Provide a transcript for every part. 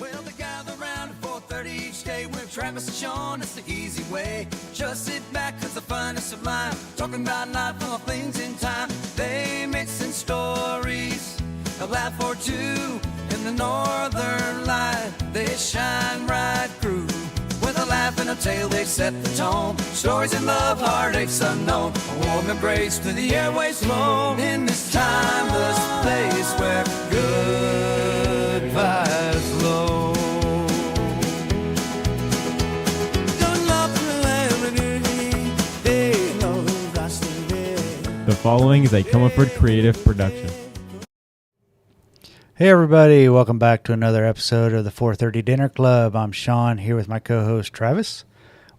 Well, they gather around at 4:30 each day with Travis and Sean. It's the easy way. Just sit back, cause the fun is sublime. Talking about life and all things in time. They mixing stories, a laugh or two. In the northern light, they shine right through. With a laugh and a tale, they set the tone. Stories of love, heartaches unknown. A warm embrace to the airways flow. In this timeless place where good vibes flow. The following is a Comerford Creative production. Hey everybody, welcome back to another episode of the 430 Dinner Club. I'm Sean here with my co-host Travis.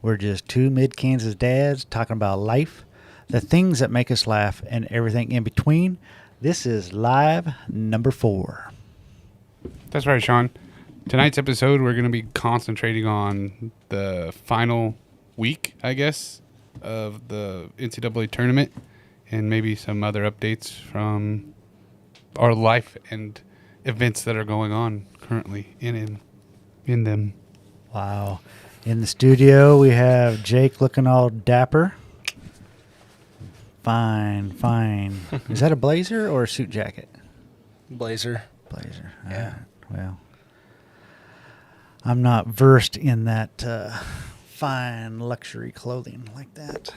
We're just two mid-Kansas dads talking about life, the things that make us laugh, and everything in between. This is live number 4. That's right, Sean. Tonight's episode, we're going to be concentrating on the final week, I guess, of the NCAA tournament and maybe some other updates from our life and events that are going on currently in them. Wow. In the studio, we have Jake looking all dapper. Fine. Is that a blazer or a suit jacket? Blazer. Yeah. Well, I'm not versed in that fine luxury clothing like that.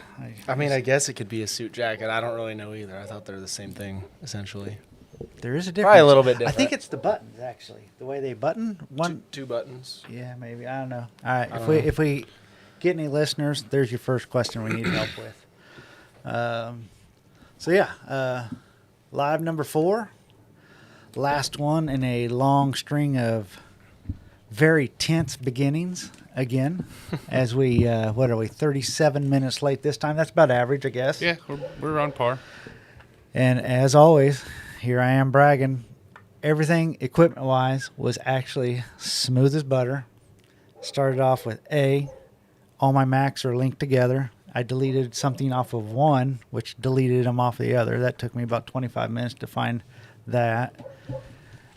I mean, I guess it could be a suit jacket. I don't really know either. I thought they're the same thing, essentially. There is a difference. Probably a little bit different. I think it's the buttons, actually. The way they button. Two buttons. Yeah, maybe. I don't know. All right. If we get any listeners, there's your first question we need help with. Live number 4. Last one in a long string of very tense beginnings again. As we, 37 minutes late this time? That's about average, I guess. Yeah, we're on par. And as always, here I am bragging. Everything equipment-wise was actually smooth as butter. Started off with all my Macs are linked together. I deleted something off of one, which deleted them off the other. That took me about 25 minutes to find that.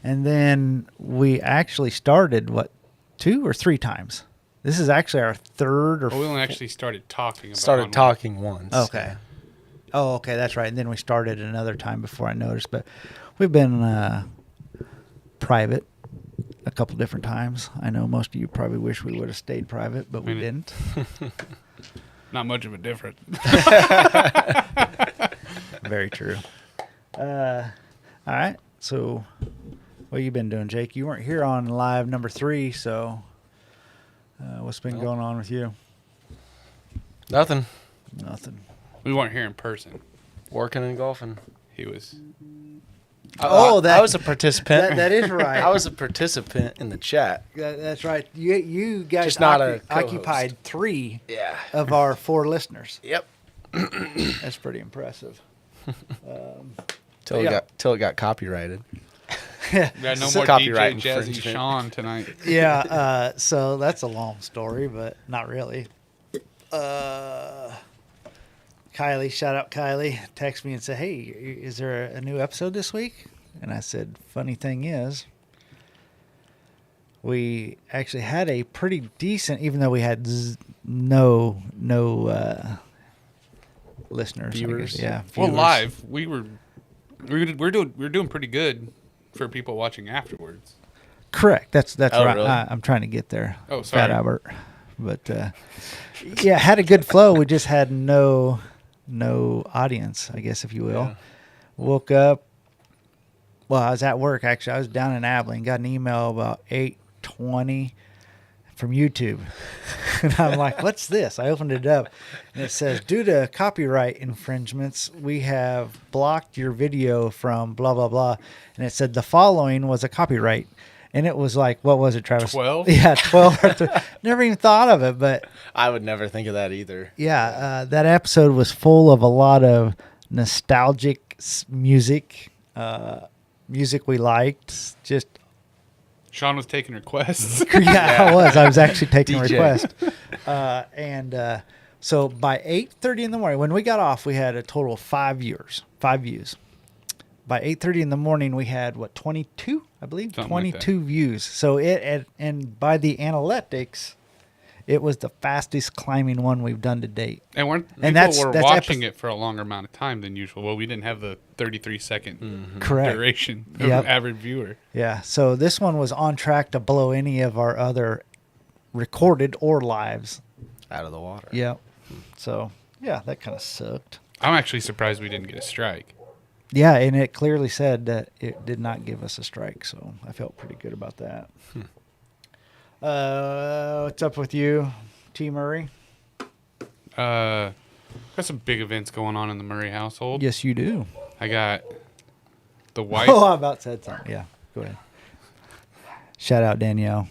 And then we actually started, 2 or 3 times? This is actually our third or we only actually started talking once. Okay. Oh, okay, that's right. And then we started another time before I noticed. But we've been private a couple different times. I know most of you probably wish we would have stayed private, but we didn't. Not much of a difference. Very true. All right. So what you been doing, Jake? You weren't here on live number 3, so what's been going on with you? Nothing. We weren't here in person. Working and golfing. He was. I was a participant. That is right. I was a participant in the chat. That's right. You guys Just not a co-host. occupied 3 Yeah. of our 4 listeners. Yep. That's pretty impressive. Till it got copyrighted. Yeah, no more copyright DJ Jazzy infringement. Sean tonight. Yeah, so that's a long story, but not really. Kylie, shout out Kylie, texted me and said, hey, is there a new episode this week? And I said, funny thing is, we actually had a pretty decent, even though we had no listeners. Viewers. Yeah. Well, viewers. live, we're doing pretty good for people watching afterwards. Correct. That's Oh, right. really? I'm trying to get there. Oh, sorry. Fat Albert. But yeah, had a good flow. We just had no audience, I guess, if you will. Yeah. Woke up. Well, I was at work, actually. I was down in Abilene. Got an email about 8:20 from YouTube. And I'm like, what's this? I opened it up. And it says, due to copyright infringements, we have blocked your video from blah, blah, blah. And it said the following was a copyright. And it was like, what was it, Travis? 12? Yeah, 12. Never even thought of it, but I would never think of that either. yeah, that episode was full of a lot of nostalgic music, music we liked. Just Sean was taking requests. yeah, I was actually taking DJ. requests. So by 8:30 in the morning, when we got off, we had a total of 5 views. by 8:30 in the morning, we had, 22, I believe? Something like 22 views. So and by the analytics, it was the fastest climbing one we've done to date. And And people were that's watching it for a longer amount of time than usual. Well, we didn't have the 33-second Correct. duration of Yep. average viewer. Yeah. So this one was on track to blow any of our other recorded or lives. Out of the water. Yep. So, yeah, that kind of sucked. I'm actually surprised we didn't get a strike. Yeah, and it clearly said that it did not give us a strike, so I felt pretty good about that. What's up with you, T. Murray? Got some big events going on in the Murray household. Yes, you do. I got the wife. Oh, I about said something. Yeah, go ahead. Shout out Danielle.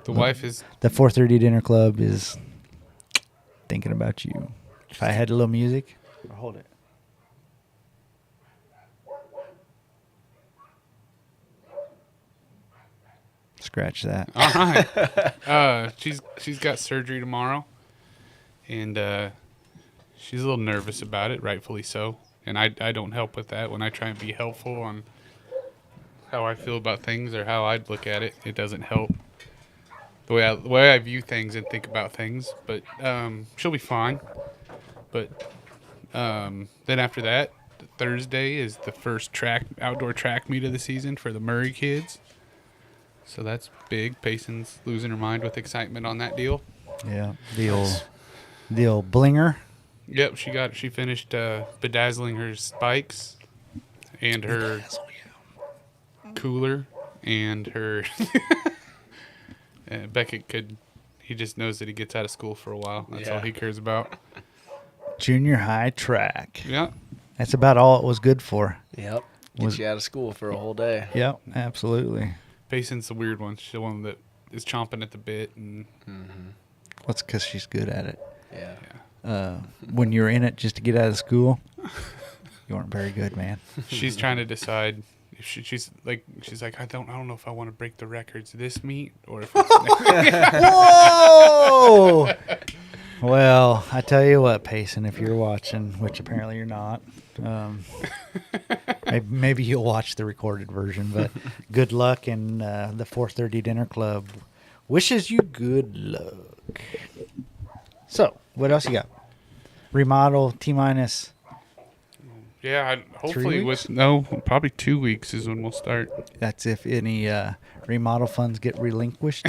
The wife is The 4:30 dinner club is thinking about you. If I had a little music, or hold it. Scratch that. all right. She's got surgery tomorrow, and she's a little nervous about it, rightfully so. And I don't help with that. When I try and be helpful on how I feel about things or how I'd look at it, it doesn't help the way I view things and think about things. But she'll be fine. But then after that, Thursday is the first outdoor track meet of the season for the Murray kids. So that's big. Payson's losing her mind with excitement on that deal. Yeah, the old blinger. Yep, she finished bedazzling her spikes and her cooler and her Beckett he just knows that he gets out of school for a while. That's all he cares about. Junior high track. Yeah. That's about all it was good for. Yep. Get you out of school for a whole day. Yep, absolutely. Payson's the weird one. She's the one that is chomping at the bit and What's because she's good at it. Yeah. When you're in it just to get out of school, you weren't very good, man. she's trying to decide if she's like I don't know if I want to break the records this meet or if it's Whoa! Well, I tell you what, Payson, if you're watching, which apparently you're not, maybe you'll watch the recorded version, but good luck, and the 4:30 dinner club wishes you good luck. So, what else you got? Remodel, T-minus. Yeah, hopefully weeks? probably 2 weeks is when we'll start. That's if any remodel funds get relinquished.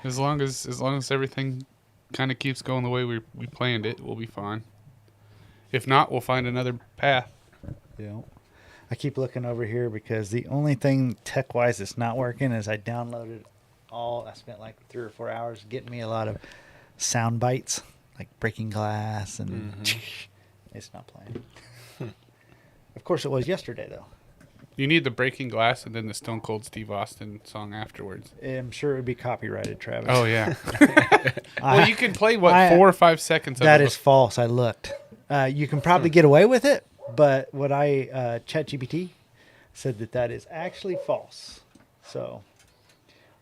As long as everything kind of keeps going the way we planned it, we'll be fine. If not, we'll find another path. Yeah. I keep looking over here because the only thing tech-wise that's not working is I downloaded I spent like 3 or 4 hours getting me a lot of sound bites, like breaking glass, and it's not playing. Of course, it was yesterday, though. You need the breaking glass and then the Stone Cold Steve Austin song afterwards. I'm sure it would be copyrighted, Travis. Oh, yeah. Well, you can play, 4 or 5 seconds of it. That is false. I looked. You can probably get away with it, but what ChatGPT said that is actually false. So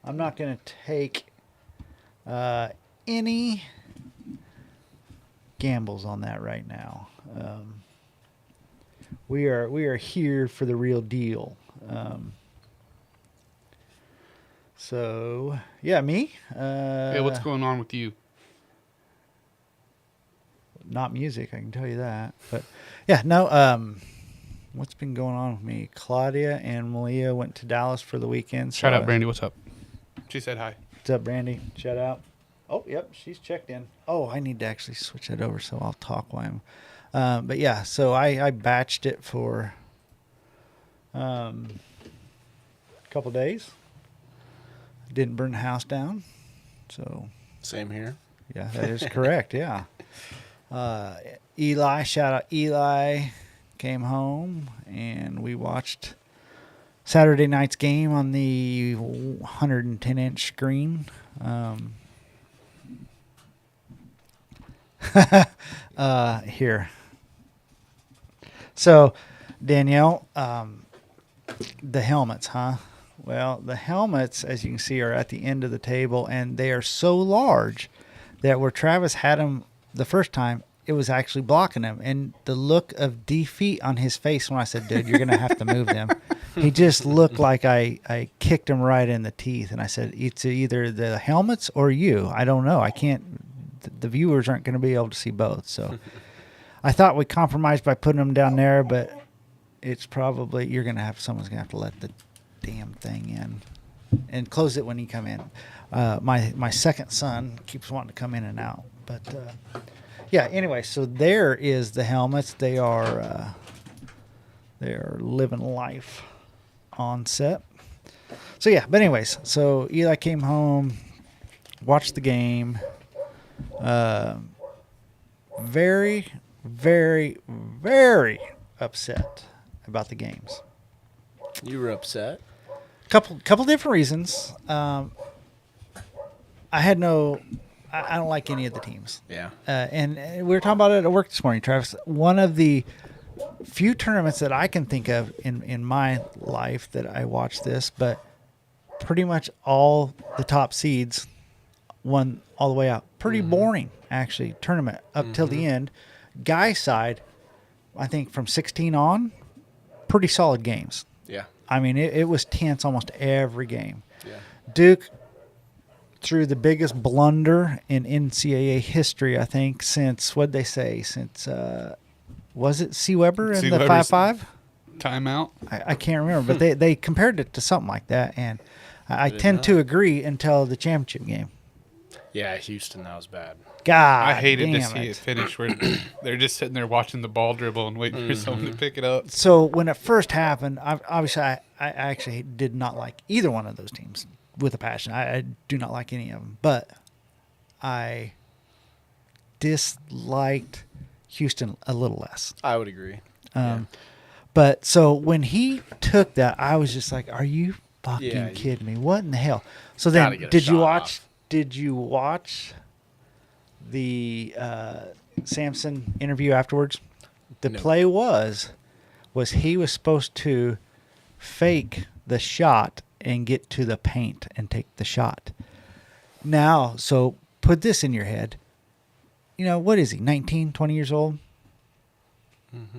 I'm not going to take any gambles on that right now. We are here for the real deal. So yeah, me. Hey, what's going on with you? Not music, I can tell you that. But yeah, no. What's been going on with me? Claudia and Malia went to Dallas for the weekend. Shout out, Brandy. What's up? She said hi. What's up, Brandy? Shout out. Oh, yep, she's checked in. Oh, I need to actually switch that over so I'll talk while I'm. But yeah, so I batched it for a couple days. Didn't burn the house down, so Same here. yeah, that is correct. Yeah. Eli, shout out Eli, came home and we watched Saturday night's game on the 110-inch screen. Here. So, Danielle, the helmets, huh? Well, the helmets, as you can see, are at the end of the table, and they are so large that where Travis had them the first time, it was actually blocking him. And the look of defeat on his face when I said, dude, you're going to have to move them. He just looked like I kicked him right in the teeth. And I said, it's either the helmets or you. I don't know. I can't, the viewers aren't going to be able to see both. So I thought we compromised by putting him down there, but it's probably, someone's going to have to let the damn thing in and close it when he come in. My second son keeps wanting to come in and out, but yeah. Anyway, so there is the helmets. They are living life on set. So yeah, but anyways, so Eli came home, watched the game. Very, very, very upset about the games. You were upset? Couple different reasons. I don't like any of the teams. Yeah. And we were talking about it at work this morning, Travis. One of the few tournaments that I can think of in my life that I watched this, but pretty much all the top seeds won all the way out. Pretty boring, actually, tournament up till the end. Guy side, I think from 16 on, pretty solid games. Yeah. I mean, it was tense almost every game. Yeah. Duke threw the biggest blunder in NCAA history, I think, since, what'd they say? Since, was it C. Weber in C. the Weber's 5-5? Timeout. I can't remember, but they compared it to something like that, and I tend to agree until the championship game. Yeah, Houston, that was bad. God, I hated to damn see it finish where they're just sitting there watching the ball dribble and waiting for someone to pick it up. So when it first happened, obviously I actually did not like either one of those teams with a passion. I do not like any of them, but I disliked Houston a little less. I would agree. But so when he took that, I was just like, "Are you fucking Yeah, kidding me? What in the hell?" So Gotta then, get a did you shot watch? off. Did you watch the Samson interview afterwards? The No. play was he was supposed to fake the shot and get to the paint and take the shot. Now, so put this in your head. You know, what is he, 19, 20 years old?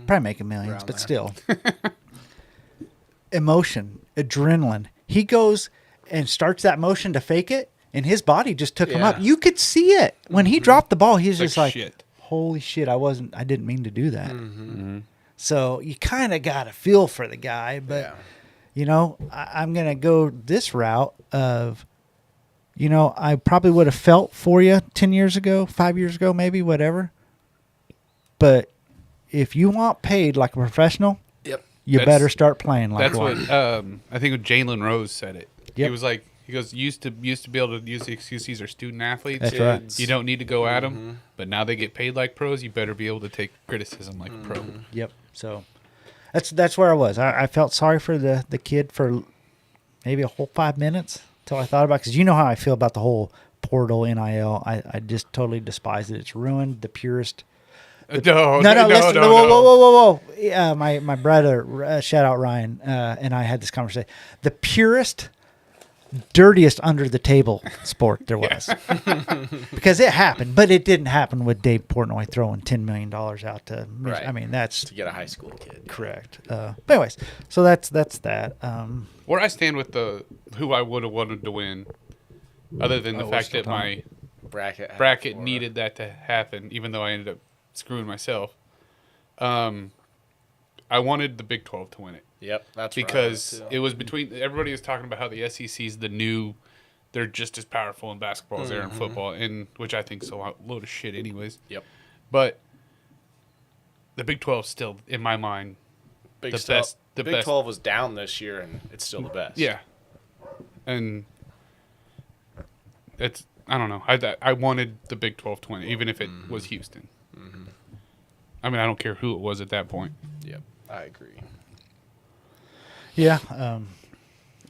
Probably making millions, Around but there. still. Emotion, adrenaline. He goes and starts that motion to fake it, and his body just took him up. Yeah. You could see it. When he dropped the ball, he was It's just like, like, shit. holy shit, I didn't mean to do that. So you kind of got a feel for the guy, but Yeah. you know, I'm going to go this route of, you know, I probably would have felt for you 10 years ago, 5 years ago, maybe, whatever. But if you want paid like a professional, Yep. you That's- better start playing like That's one. what I think Jalen Rose said it. Yep. He was like, he goes, used to be able to use the excuse these are student athletes. That's right. You don't need to go at them, but now they get paid like pros. You better be able to take criticism like a pro. Yep. So that's where I was. I felt sorry for the kid for maybe a whole 5 minutes until I thought about it. Because you know how I feel about the whole portal NIL. I just totally despise it. It's ruined the purest. No, Listen. no. Whoa. Yeah, my brother, shout out Ryan, and I had this conversation. The purest, dirtiest under the table sport there was, because it happened, but it didn't happen with Dave Portnoy throwing $10 million out to. Right. I mean, that's To get a high school kid. correct. But anyways, so that's that. Where I stand with who I would have wanted to win, other than the we're fact still that my Bracket needed that to happen, even though I ended up screwing myself. I wanted the Big 12 to win it. Yep. That's where I Because was, too. it was between everybody was talking about how the SEC is the new, they're just as powerful in basketball as they are in football, and which I think is a load of shit anyways. Yep. But the Big 12 is still in my mind Big the 12 best. The Big best. 12 was down this year, and it's still the best. Yeah, and it's I don't know. I wanted the Big 12 to win, even if it was Houston. I mean, I don't care who it was at that point. Yep. I agree. Yeah.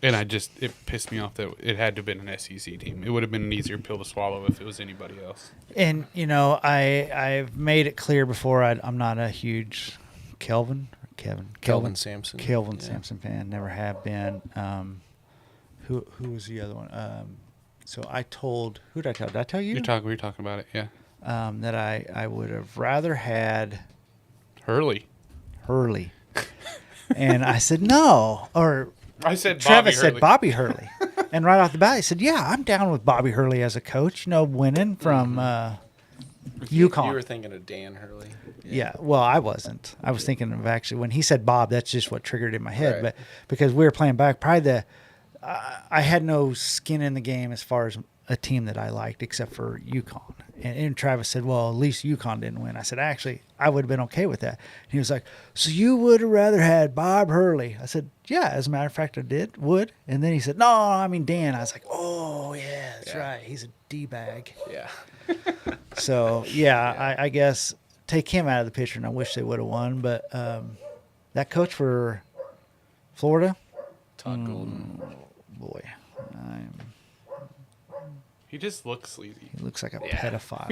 And it pissed me off that it had to have been an SEC team. It would have been an easier pill to swallow if it was anybody else. And you know, I've made it clear before. I'm not a huge Kelvin Sampson. Kelvin Yeah. Sampson fan. Never have been. Who was the other one? So I told. Who did I tell? Did I tell you? We were talking about it, yeah. that I would have rather had Hurley. Hurley. And I said, no. Or I said Travis Bobby Hurley. said Bobby Hurley. And right off the bat, he said, yeah, I'm down with Bobby Hurley as a coach, winning from UConn. You were thinking of Dan Hurley. Yeah, well, I wasn't. I was thinking of actually, when he said Bob, that's just what triggered in my head. Right. But because we were playing back, probably I had no skin in the game as far as a team that I liked except for UConn. And Travis said, well, at least UConn didn't win. I said, actually, I would have been okay with that. And he was like, so you would have rather had Bob Hurley? I said, yeah, as a matter of fact, I would. And then he said, no, I mean Dan. I was like, oh, yeah, that's right. He's a D-bag. Yeah. So, yeah. I guess take him out of the picture, and I wish they would have won. But that coach for Florida, Todd Golden. boy, He just looks sleazy. he looks like a Yeah. pedophile.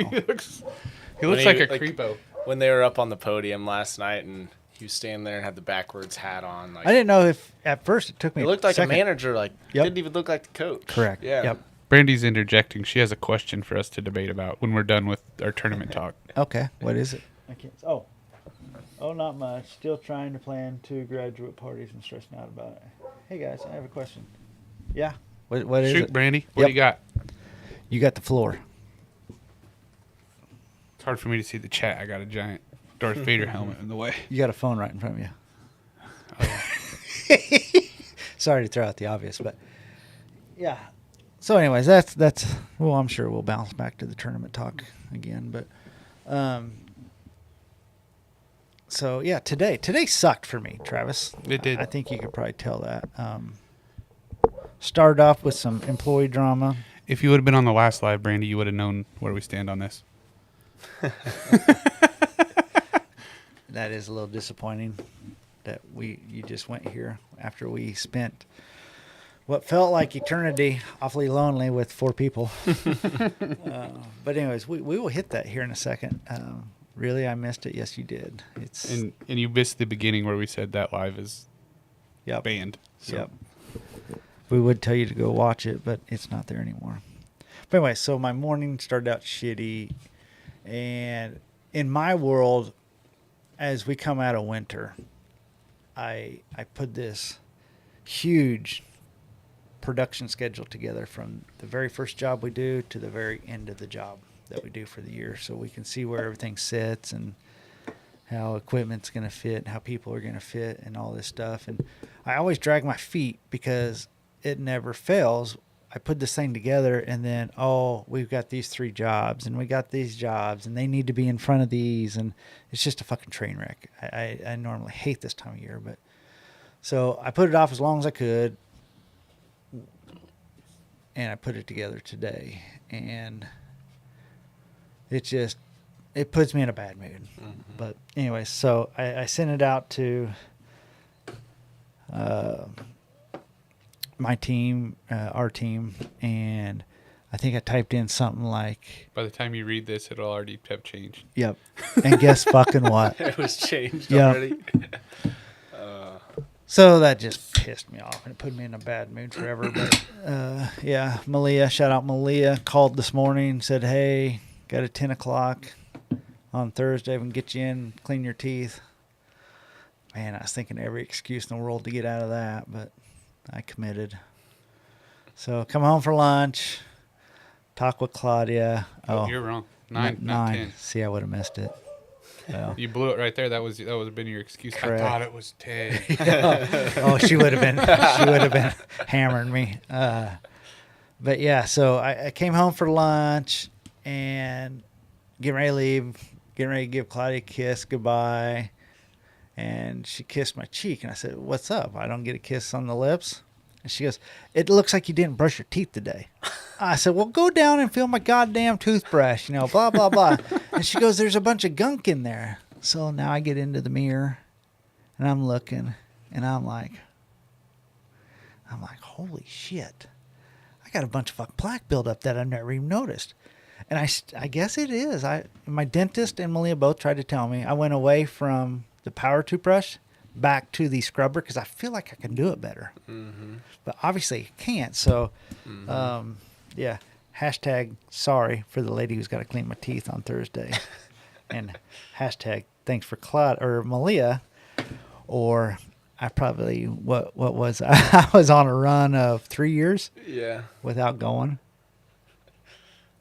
He looks like a creepo. When they were up on the podium last night and he was standing there and had the backwards hat on. Like, I didn't know if at first it took me. It looked like second. a manager. Like, Yep. didn't even look like the coach. Correct. Yeah. Yep. Brandy's interjecting. She has a question for us to debate about when we're done with our tournament talk. Okay. What is it? I can't. Oh, not much. Still trying to plan 2 graduate parties and stressing out about it. Hey guys, I have a question. Yeah. What is Shoot, it? Brandy. What Yep. do you got? You got the floor. It's hard for me to see the chat. I got a giant Darth Vader helmet in the way. You got a phone right in front of you. Sorry to throw out the obvious, but yeah. So, anyways, that's. Well, I'm sure we'll bounce back to the tournament talk again, but so yeah, today sucked for me, Travis. It did. I think you could probably tell that. Started off with some employee drama. If you would have been on the last live, Brandy, you would have known where we stand on this. That is a little disappointing that you just went here after we spent what felt like eternity awfully lonely with 4 people. But anyways, we will hit that here in a second. Really, I missed it. Yes, you did. It's And you missed the beginning where we said that live is yep. banned. So. Yep. We would tell you to go watch it, but it's not there anymore. But anyway, so my morning started out shitty. And in my world, as we come out of winter, I put this huge production schedule together from the very first job we do to the very end of the job that we do for the year, so we can see where everything sits and how equipment's going to fit and how people are going to fit and all this stuff. And I always drag my feet because it never fails. I put this thing together and then, we've got these 3 jobs and we got these jobs and they need to be in front of these. And it's just a fucking train wreck. I normally hate this time of year, but so I put it off as long as I could. And I put it together today, and it puts me in a bad mood. Mm-hmm. But anyway, so I sent it out to my team, our team, and I think I typed in something like, By the time you read this, it'll already have changed. yep. And guess fucking what? It was changed Yep. already. So that just pissed me off and it put me in a bad mood forever. But yeah, Malia, shout out Malia, called this morning and said, hey, got a 10 o'clock on Thursday. We can get you in, clean your teeth. Man, I was thinking every excuse in the world to get out of that, but I committed. So come home for lunch, talk with Claudia. Oh, you're wrong. 9, not 10. See, I would have missed it. Well, You blew it right there. That would have been your excuse. Correct. I thought it was 10. oh, she would have been hammering me. But yeah, so I came home for lunch and getting ready to leave, getting ready to give Claudia a kiss goodbye. And she kissed my cheek. And I said, what's up? I don't get a kiss on the lips. And she goes, it looks like you didn't brush your teeth today. I said, well, go down and fill my goddamn toothbrush, blah, blah, blah. And she goes, there's a bunch of gunk in there. So now I get into the mirror and I'm looking and I'm like, holy shit. I got a bunch of fucking plaque buildup that I've never even noticed. And I guess it is. My dentist and Malia both tried to tell me. I went away from the power toothbrush back to the scrubber because I feel like I can do it better. Mm-hmm. But obviously I can't. So, yeah. hashtag sorry for the lady who's got to clean my teeth on Thursday, and hashtag thanks for Claude or Malia, or I probably what was I was on a run of 3 years Yeah. without going.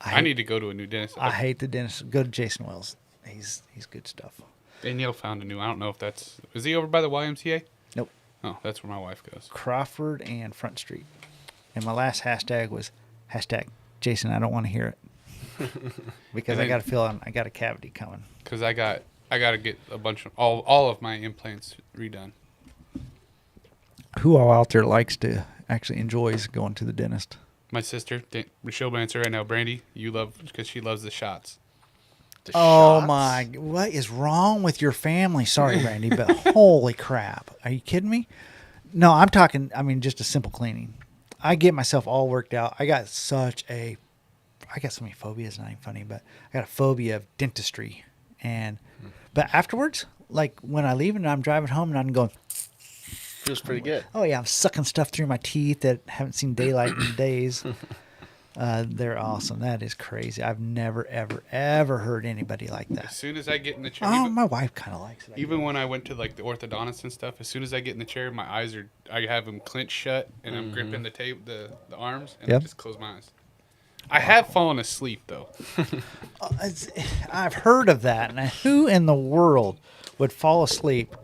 I need to go to a new dentist. I hate the dentist. Go to Jason Wells. He's good stuff. Danielle found a new. I don't know if that's. Is he over by the YMCA? Nope. Oh, that's where my wife goes. Crawford and Front Street. And my last hashtag was hashtag Jason. I don't want to hear it because I got to feel I got a cavity coming. Because I got to get a bunch of all of my implants redone. Who all out there likes to actually enjoys going to the dentist? My sister, Rochelle Bancer right now, Brandy, you love because she loves the shots. Oh my! What is wrong with your family? Sorry, Randy, but holy crap! Are you kidding me? No, I'm talking. I mean, just a simple cleaning. I get myself all worked out. I got so many phobias. Not even funny, but I got a phobia of dentistry. But afterwards, like when I leave and I'm driving home and I'm going, Feels pretty good. oh yeah, I'm sucking stuff through my teeth that haven't seen daylight in days. They're awesome. That is crazy. I've never, ever heard anybody like As that. soon as I get in the chair, Oh, my wife kind of likes it. even when I went to like the orthodontist and stuff, as soon as I get in the chair, my eyes I have them clenched shut and I'm gripping the tape, the arms, and I Yep. just close my eyes. I have fallen asleep though. I've heard of that. And who in the world would fall asleep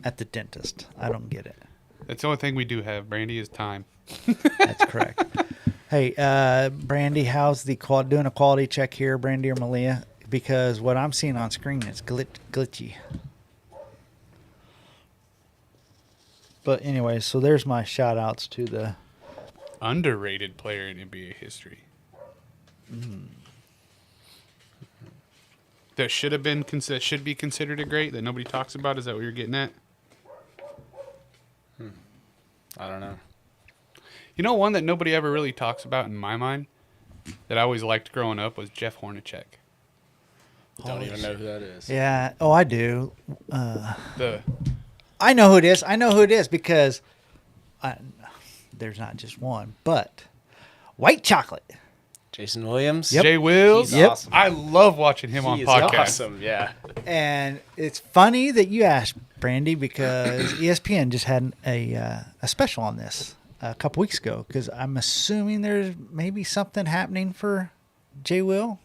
at the dentist? I don't get it. That's the only thing we do have, Brandy, is time. That's correct. Hey, Brandy, how's the doing a quality check here, Brandy or Malia? Because what I'm seeing on screen is glitchy. But anyway, so there's my shout outs to the Underrated player in NBA history. That should have been should be considered a great that nobody talks about. Is that what you're getting at? I don't know. You know, one that nobody ever really talks about in my mind that I always liked growing up was Jeff Hornacek. Don't even know who that is. yeah. Oh, I do. The I know who it is. I know who it is because there's not just one, but white chocolate. Jason Williams. Yep. Jay Wills. He's awesome. I love watching him on He is podcasts. awesome. Yeah. And it's funny that you asked, Brandy, because ESPN just had a special on this a couple weeks ago. Because I'm assuming there's maybe something happening for Jay Will.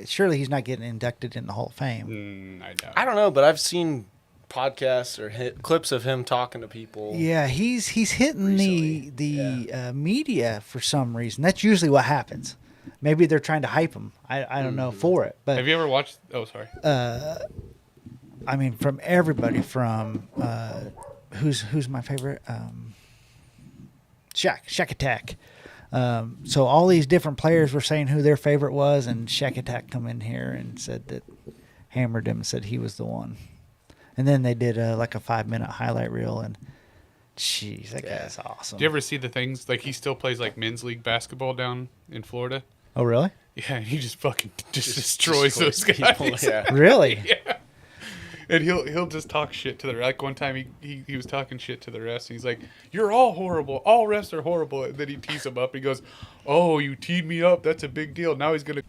Surely he's not getting inducted in the Hall of Fame. I doubt. I don't know, but I've seen podcasts or clips of him talking to people. Yeah, he's hitting Recently, the media for some reason. That's usually what happens. Maybe they're trying to hype him. I don't know for it, but Have you ever watched? Oh, sorry. I mean, from everybody from who's my favorite? Shack Attack. So all these different players were saying who their favorite was, and Shack Attack come in here and said that hammered him and said he was the one. And then they did like a 5-minute highlight reel, and jeez, that guy's awesome. Do you ever see the things like he still plays like men's league basketball down in Florida? Oh, really? Yeah, he just fucking destroys those guys. people. Yeah. Really? Yeah. And he'll just talk shit to the like one time he was talking shit to the refs and he's like, "You're all horrible. All refs are horrible." And then he tees him up. And he goes, "Oh, you teed me up. That's a big deal." Now he's gonna.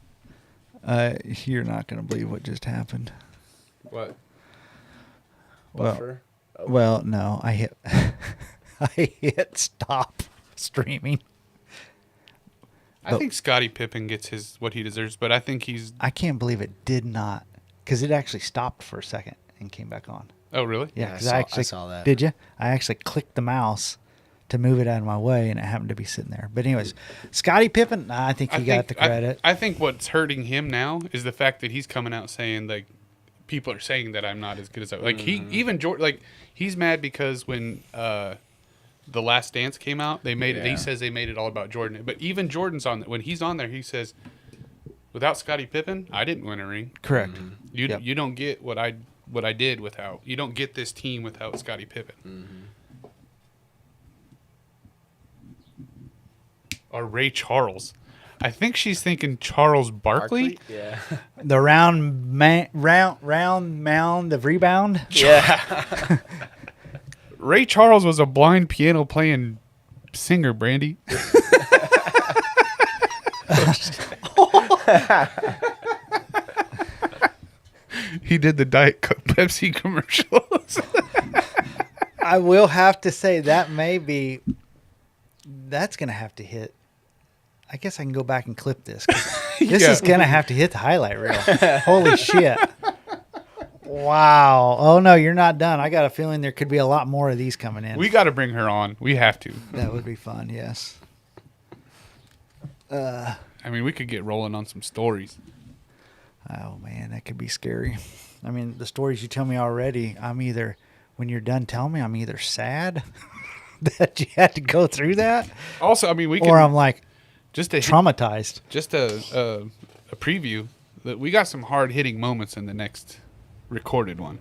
You're not gonna believe what just happened. What? Buffer. Well, no, I hit I hit stop streaming. I think Scottie Pippen gets what he deserves, but I think he's. I can't believe it did not, because it actually stopped for a second and came back on. Oh, really? Yeah, Yeah, I 'cause I saw- I saw that. Did you? I actually clicked the mouse to move it out of my way, and it happened to be sitting there. But anyways, Scottie Pippen, I think he got the credit. I think what's hurting him now is the fact that he's coming out saying like people are saying that I'm not as good as I like. He even he's mad because when The Last Dance came out, they made it. He says they made it all about Jordan. But even Jordan's on when he's on there, he says, "Without Scottie Pippen, I didn't win a ring. Correct. You you don't get what I did without. You don't get this team without Scottie Pippen." Or Ray Charles. I think she's thinking Charles Barkley. Yeah. The round mound of rebound. Yeah. Ray Charles was a blind piano playing singer, Brandy. He did the Diet Coke Pepsi commercials. I will have to say that's going to have to hit. I guess I can go back and clip this. 'Cause this Yeah. is going to have to hit the highlight reel. Holy shit. Wow. Oh, no, you're not done. I got a feeling there could be a lot more of these coming in. We got to bring her on. We have to. That would be fun, yes. I mean, we could get rolling on some stories. Oh, man, that could be scary. I mean, the stories you tell me already, when you're done telling me, I'm either sad that you had to go through that, Also, I mean, we or can I'm like just a traumatized. just a preview that we got some hard hitting moments in the next recorded one.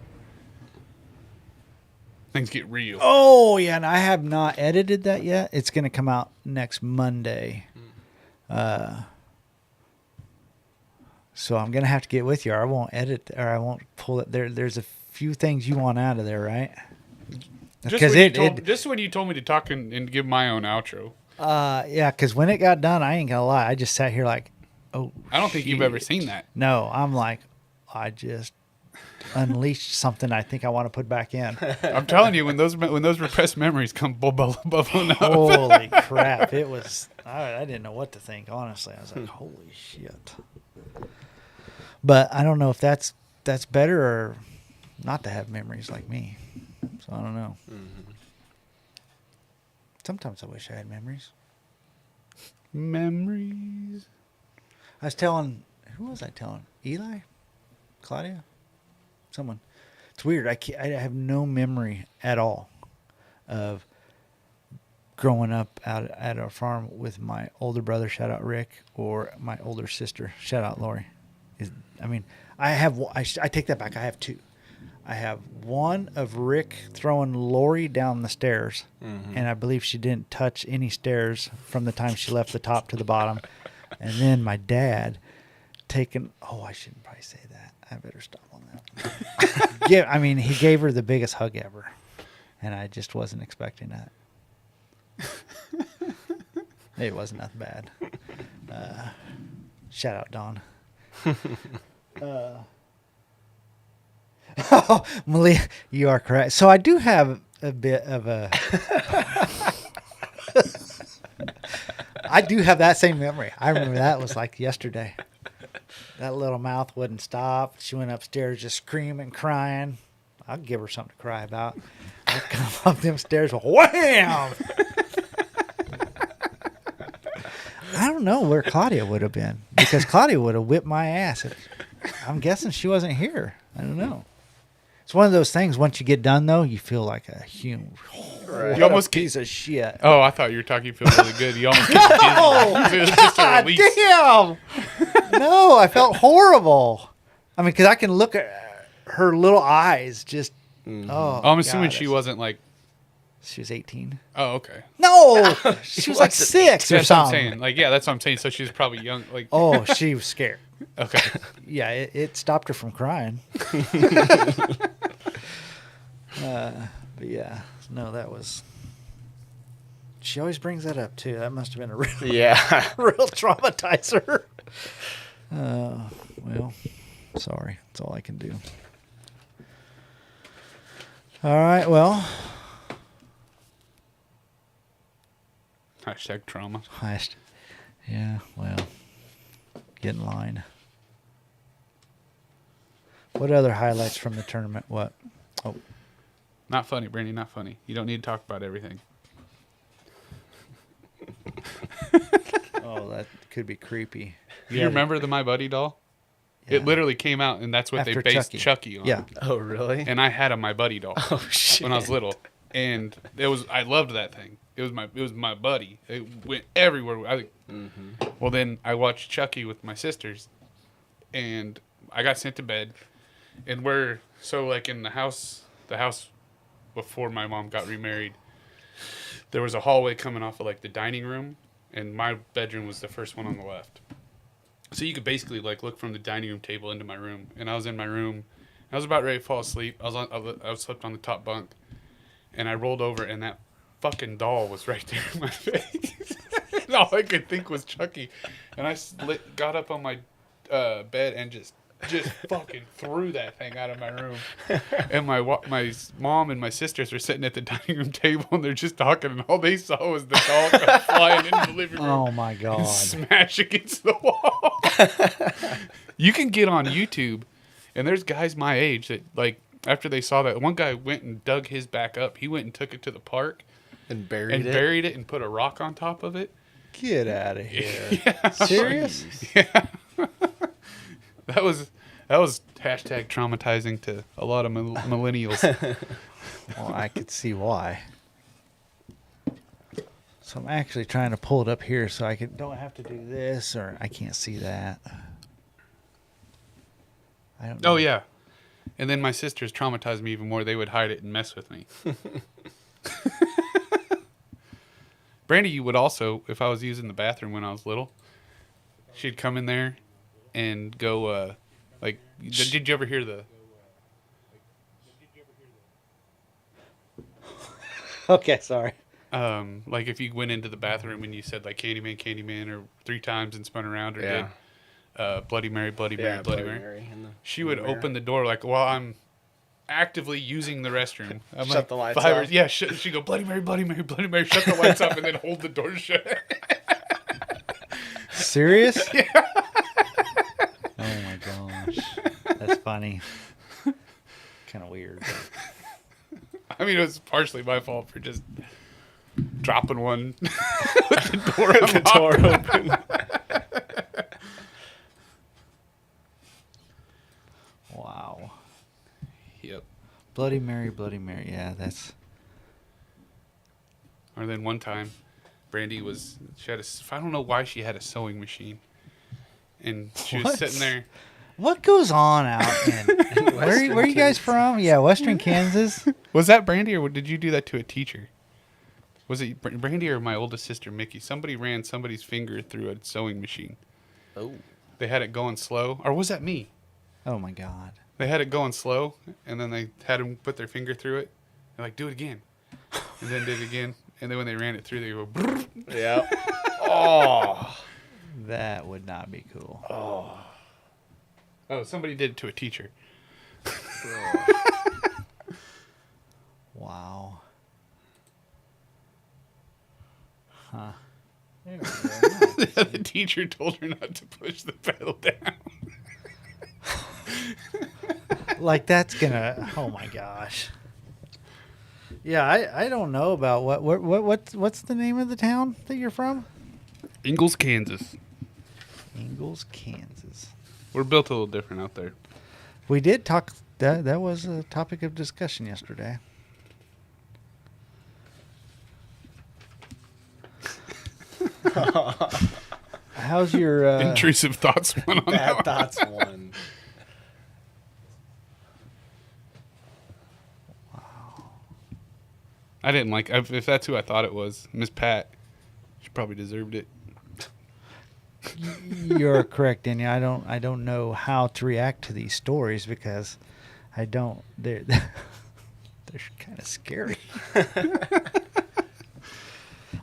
Things get real. Oh, yeah, and I have not edited that yet. It's going to come out next Monday. So I'm going to have to get with you, or I won't edit, or I won't pull it. There's a few things you want out of there, right? Just when you told me to talk and give my own outro. Yeah, because when it got done, I ain't going to lie. I just sat here like, oh, I don't think you've ever seen that. No, I'm like, I just unleashed something I think I want to put back in. I'm telling you, when those repressed memories come bubbling up. Holy crap. It was, I didn't know what to think, honestly. I was like, holy shit. But I don't know if that's better or not to have memories like me. So I don't know. Mm-hmm. Sometimes I wish I had memories. Memories. I was telling, who was I telling? Eli? Claudia? Someone. It's weird. I have no memory at all of growing up out at our farm with my older brother, shout out Rick, or my older sister, shout out Lori. I take that back. I have two. I have one of Rick throwing Lori down the stairs, and I believe she didn't touch any stairs from the time she left the top to the bottom. And then my dad taking, I shouldn't probably say that. I better stop on that. He gave her the biggest hug ever, and I just wasn't expecting that. It wasn't that bad. Shout out, Don. Malia, you are correct. So I do have a bit of a... I do have that same memory. I remember that was like yesterday. That little mouth wouldn't stop. She went upstairs just screaming, crying. I'd give her something to cry about. I'd come up them stairs, wham! I don't know where Claudia would have been, because Claudia would have whipped my ass. I'm guessing she wasn't here. I don't know. It's one of those things, once you get done, though, you feel like a human. Right. You almost piece of shit. Oh, I thought you were talking. You feel really good. You almost get dizzy. It was just a God release. damn! No, I felt horrible. I mean, because I can look at her little eyes just. Oh, I'm assuming God, she wasn't like. She was 18. Oh, okay. No, she was like wasn't 6 or That's what I'm something. saying. Like, yeah, that's what I'm saying. So she was probably young. Like, Oh, she was scared. okay. Yeah, it stopped her from crying. But yeah, no, that was. She always brings that up too. That must have been a real, Yeah. real traumatizer. Well, sorry. That's all I can do. All right. Well, Hashtag trauma. yeah. Well, get in line. What other highlights from the tournament? What? Oh, Not funny, Brandy. Not funny. You don't need to talk about everything. that could be creepy. Do you remember the My Buddy doll? Yeah. It literally came out, and that's what After they based Chucky. Chucky on. Yeah. Oh, really? And I had a My Buddy doll Oh, shit. when I was little, and I loved that thing. It was my buddy. It went everywhere. Well, then I watched Chucky with my sisters, and I got sent to bed, and like in the house before my mom got remarried, there was a hallway coming off of like the dining room, and my bedroom was the first one on the left. So you could basically like look from the dining room table into my room, and I was in my room. I was about ready to fall asleep. I was slept on the top bunk, and I rolled over, and that fucking doll was right there in my face. And all I could think was Chucky, and I got up on my bed and just fucking threw that thing out of my room. And my mom and my sisters were sitting at the dining room table and they're just talking, and all they saw was the dog come flying into the living room. Oh my God. And smash against the wall. You can get on YouTube, and there's guys my age that, like, after they saw that, one guy went and dug his back up. He went and took it to the park And buried it. And put a rock on top of it. Get out of here. Yeah. Serious? Yeah. That was hashtag traumatizing to a lot of millennials. Well, I could see why. So I'm actually trying to pull it up here so I don't have to do this, or I can't see that. I don't know. Oh, yeah. And then my sisters traumatized me even more. They would hide it and mess with me. Brandy would also, if I was using the bathroom when I was little, she'd come in there and go, did you ever hear the... Okay, sorry. Like if you went into the bathroom and you said like Candyman, Candyman, or 3 times and spun around, or did Bloody Mary, Bloody Mary, Bloody Mary. She would open the door like while I'm actively using the restroom. I'm Shut like, the lights off. Yeah, she'd go, Bloody Mary, Bloody Mary, Bloody Mary, shut the lights off, and then hold the door shut. Serious? Yeah. Oh my gosh. That's funny. Kind of weird. I mean, it was partially my fault for just dropping one with the door open. Wow. Yep. Bloody Mary, Bloody Mary. Yeah, that's... Or then one time, Brandy I don't know why she had a sewing machine. And she was sitting there. What goes on out in where are you guys from? Yeah, Western Kansas. Was that Brandy, or did you do that to a teacher? Was it Brandy or my oldest sister, Mickey? Somebody ran somebody's finger through a sewing machine. Oh. They had it going slow. Or was that me? Oh my God. They had it going slow, and then they had them put their finger through it. They're like, do it again. And then did it again. And then when they ran it through, they go, brrr. Yeah. Oh. That would not be cool. Oh, somebody did it to a teacher. Wow. Huh. The teacher told her not to push the pedal down. Like that's gonna. Oh my gosh. Yeah, I don't know about what's the name of the town that you're from? Ingalls, Kansas. Ingalls, Kansas. We're built a little different out there. We did talk. That was a topic of discussion yesterday. How's your intrusive thoughts one on that one? Bad thoughts one. I didn't like. If that's who I thought it was, Miss Pat, she probably deserved it. You're correct, Daniel. I don't know how to react to these stories because I don't. They're kind of scary.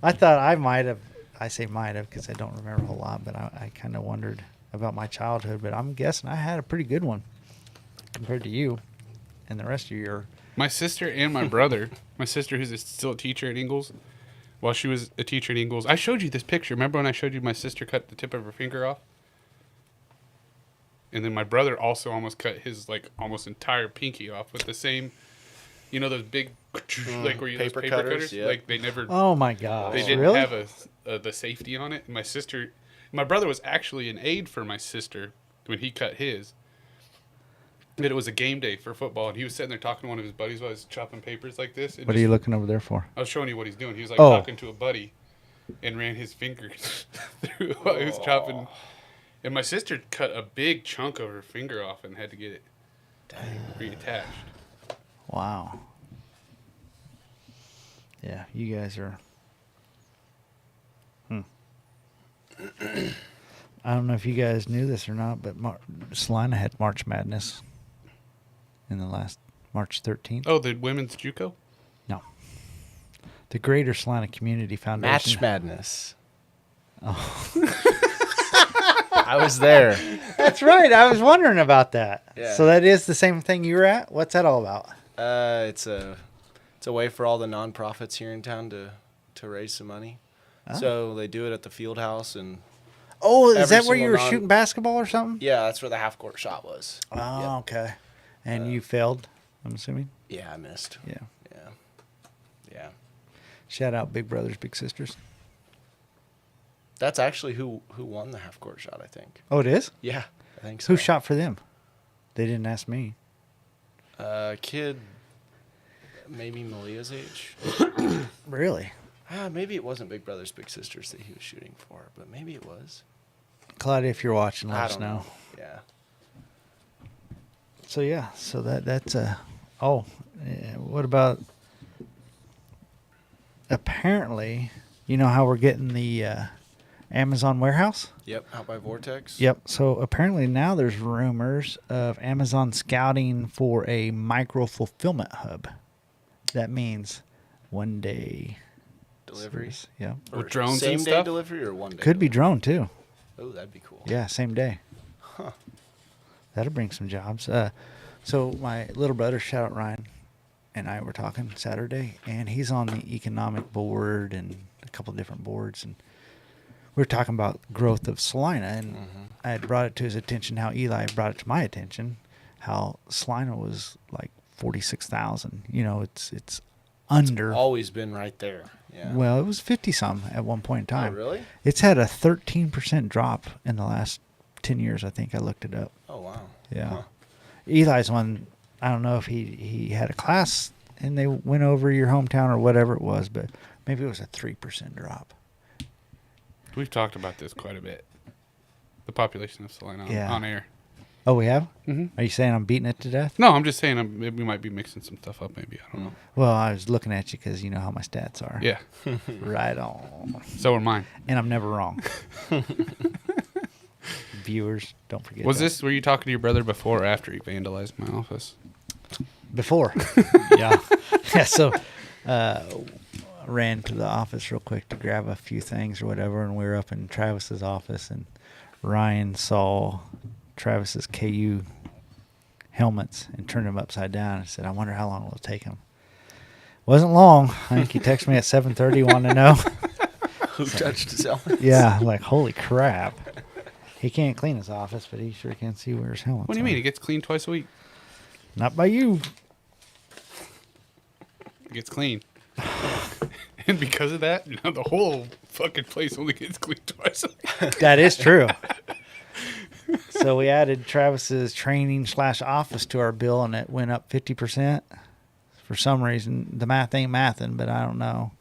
I thought I might have. I say might have because I don't remember a whole lot, but I kind of wondered about my childhood. But I'm guessing I had a pretty good one compared to you and the rest of your. My sister and my brother, my sister who's still a teacher at Ingalls, while she was a teacher at Ingalls, I showed you this picture. Remember when I showed you my sister cut the tip of her finger off? And then my brother also almost cut his almost entire pinky off with the same, those big like where you use paper cutters. Yep. Like they never. Oh my gosh! They didn't really? have the safety on it. And my brother was actually an aide for my sister when he cut his. And it was a game day for football, and he was sitting there talking to one of his buddies while he was chopping papers like this. What are you looking over there for? I was showing you what he's doing. He was talking to a buddy and ran his fingers through while he was chopping. And my sister cut a big chunk of her finger off and had to get it reattached. Wow. Yeah, you guys are. I don't know if you guys knew this or not, but Salina had March Madness in the last March 13th. Oh, the women's JUCO? No. The Greater Salina Community Foundation. Match Madness. Oh. I was there. That's right. I was wondering about that. Yeah. So that is the same thing you were at? What's that all about? It's a way for all the nonprofits here in town to raise some money. Oh. So they do it at the field house, and Oh, is every that where you were single shooting basketball or something? yeah, that's where the half court shot was. Oh, Yep. okay. And you failed, I'm assuming? Yeah, I missed. Yeah. Yeah. Shout out Big Brothers, Big Sisters. That's actually who won the half court shot, I think. Oh, it is? Yeah, I think so. Who shot for them? They didn't ask me. Kid, maybe Malia's age. Really? Maybe it wasn't Big Brothers Big Sisters that he was shooting for, but maybe it was. Claudia, if you're watching, let I us don't know. know. Yeah. So yeah, so that's what about? Apparently, you know how we're getting the Amazon warehouse? Yep. Out by Vortex. Yep. So apparently now there's rumors of Amazon scouting for a micro fulfillment hub. That means 1 day Delivery. service. Yeah. With drones same and day stuff? delivery or 1 day. Could be drone too. Oh, that'd be cool. Yeah, same day. Huh. That'll bring some jobs. So my little brother, shout out Ryan, and I were talking Saturday, and he's on the economic board and a couple of different boards, and we were talking about growth of Salina, and I had brought it to his attention how Eli brought it to my attention, how Salina was like 46,000. You know, it's under. Always been right there. Yeah. Well, it was 50 some at one point in time. Oh, really? It's had a 13% drop in the last 10 years. I think I looked it up. Oh, wow. Yeah. Huh. Eli's one, I don't know if he had a class and they went over your hometown or whatever it was, but maybe it was a 3% drop. We've talked about this quite a bit. The population of Salina Yeah. on air. Oh, we have? Mm-hmm. Are you saying I'm beating it to death? No, I'm just saying we might be mixing some stuff up. Maybe I don't know. Well, I was looking at you because you know how my stats are. Yeah, Right on. so are mine. And I'm never wrong. Viewers, don't forget Was that. this? Were you talking to your brother before or after he vandalized my office? Before. Yeah. Yeah, so I ran to the office real quick to grab a few things or whatever, and we were up in Travis's office, and Ryan saw Travis's KU helmets and turned them upside down and said, I wonder how long it'll take him. Wasn't long. I think he texted me at 7:30 wanting to know. Who touched his helmet? Yeah, like, holy crap. He can't clean his office, but he sure can see where his helmet's What do you are. mean? It gets cleaned twice a week. Not by you. It gets clean. And because of that, the whole fucking place only gets cleaned twice a week. That is true. So we added Travis's training / office to our bill, and it went up 50%. For some reason, the math ain't mathing, but I don't know.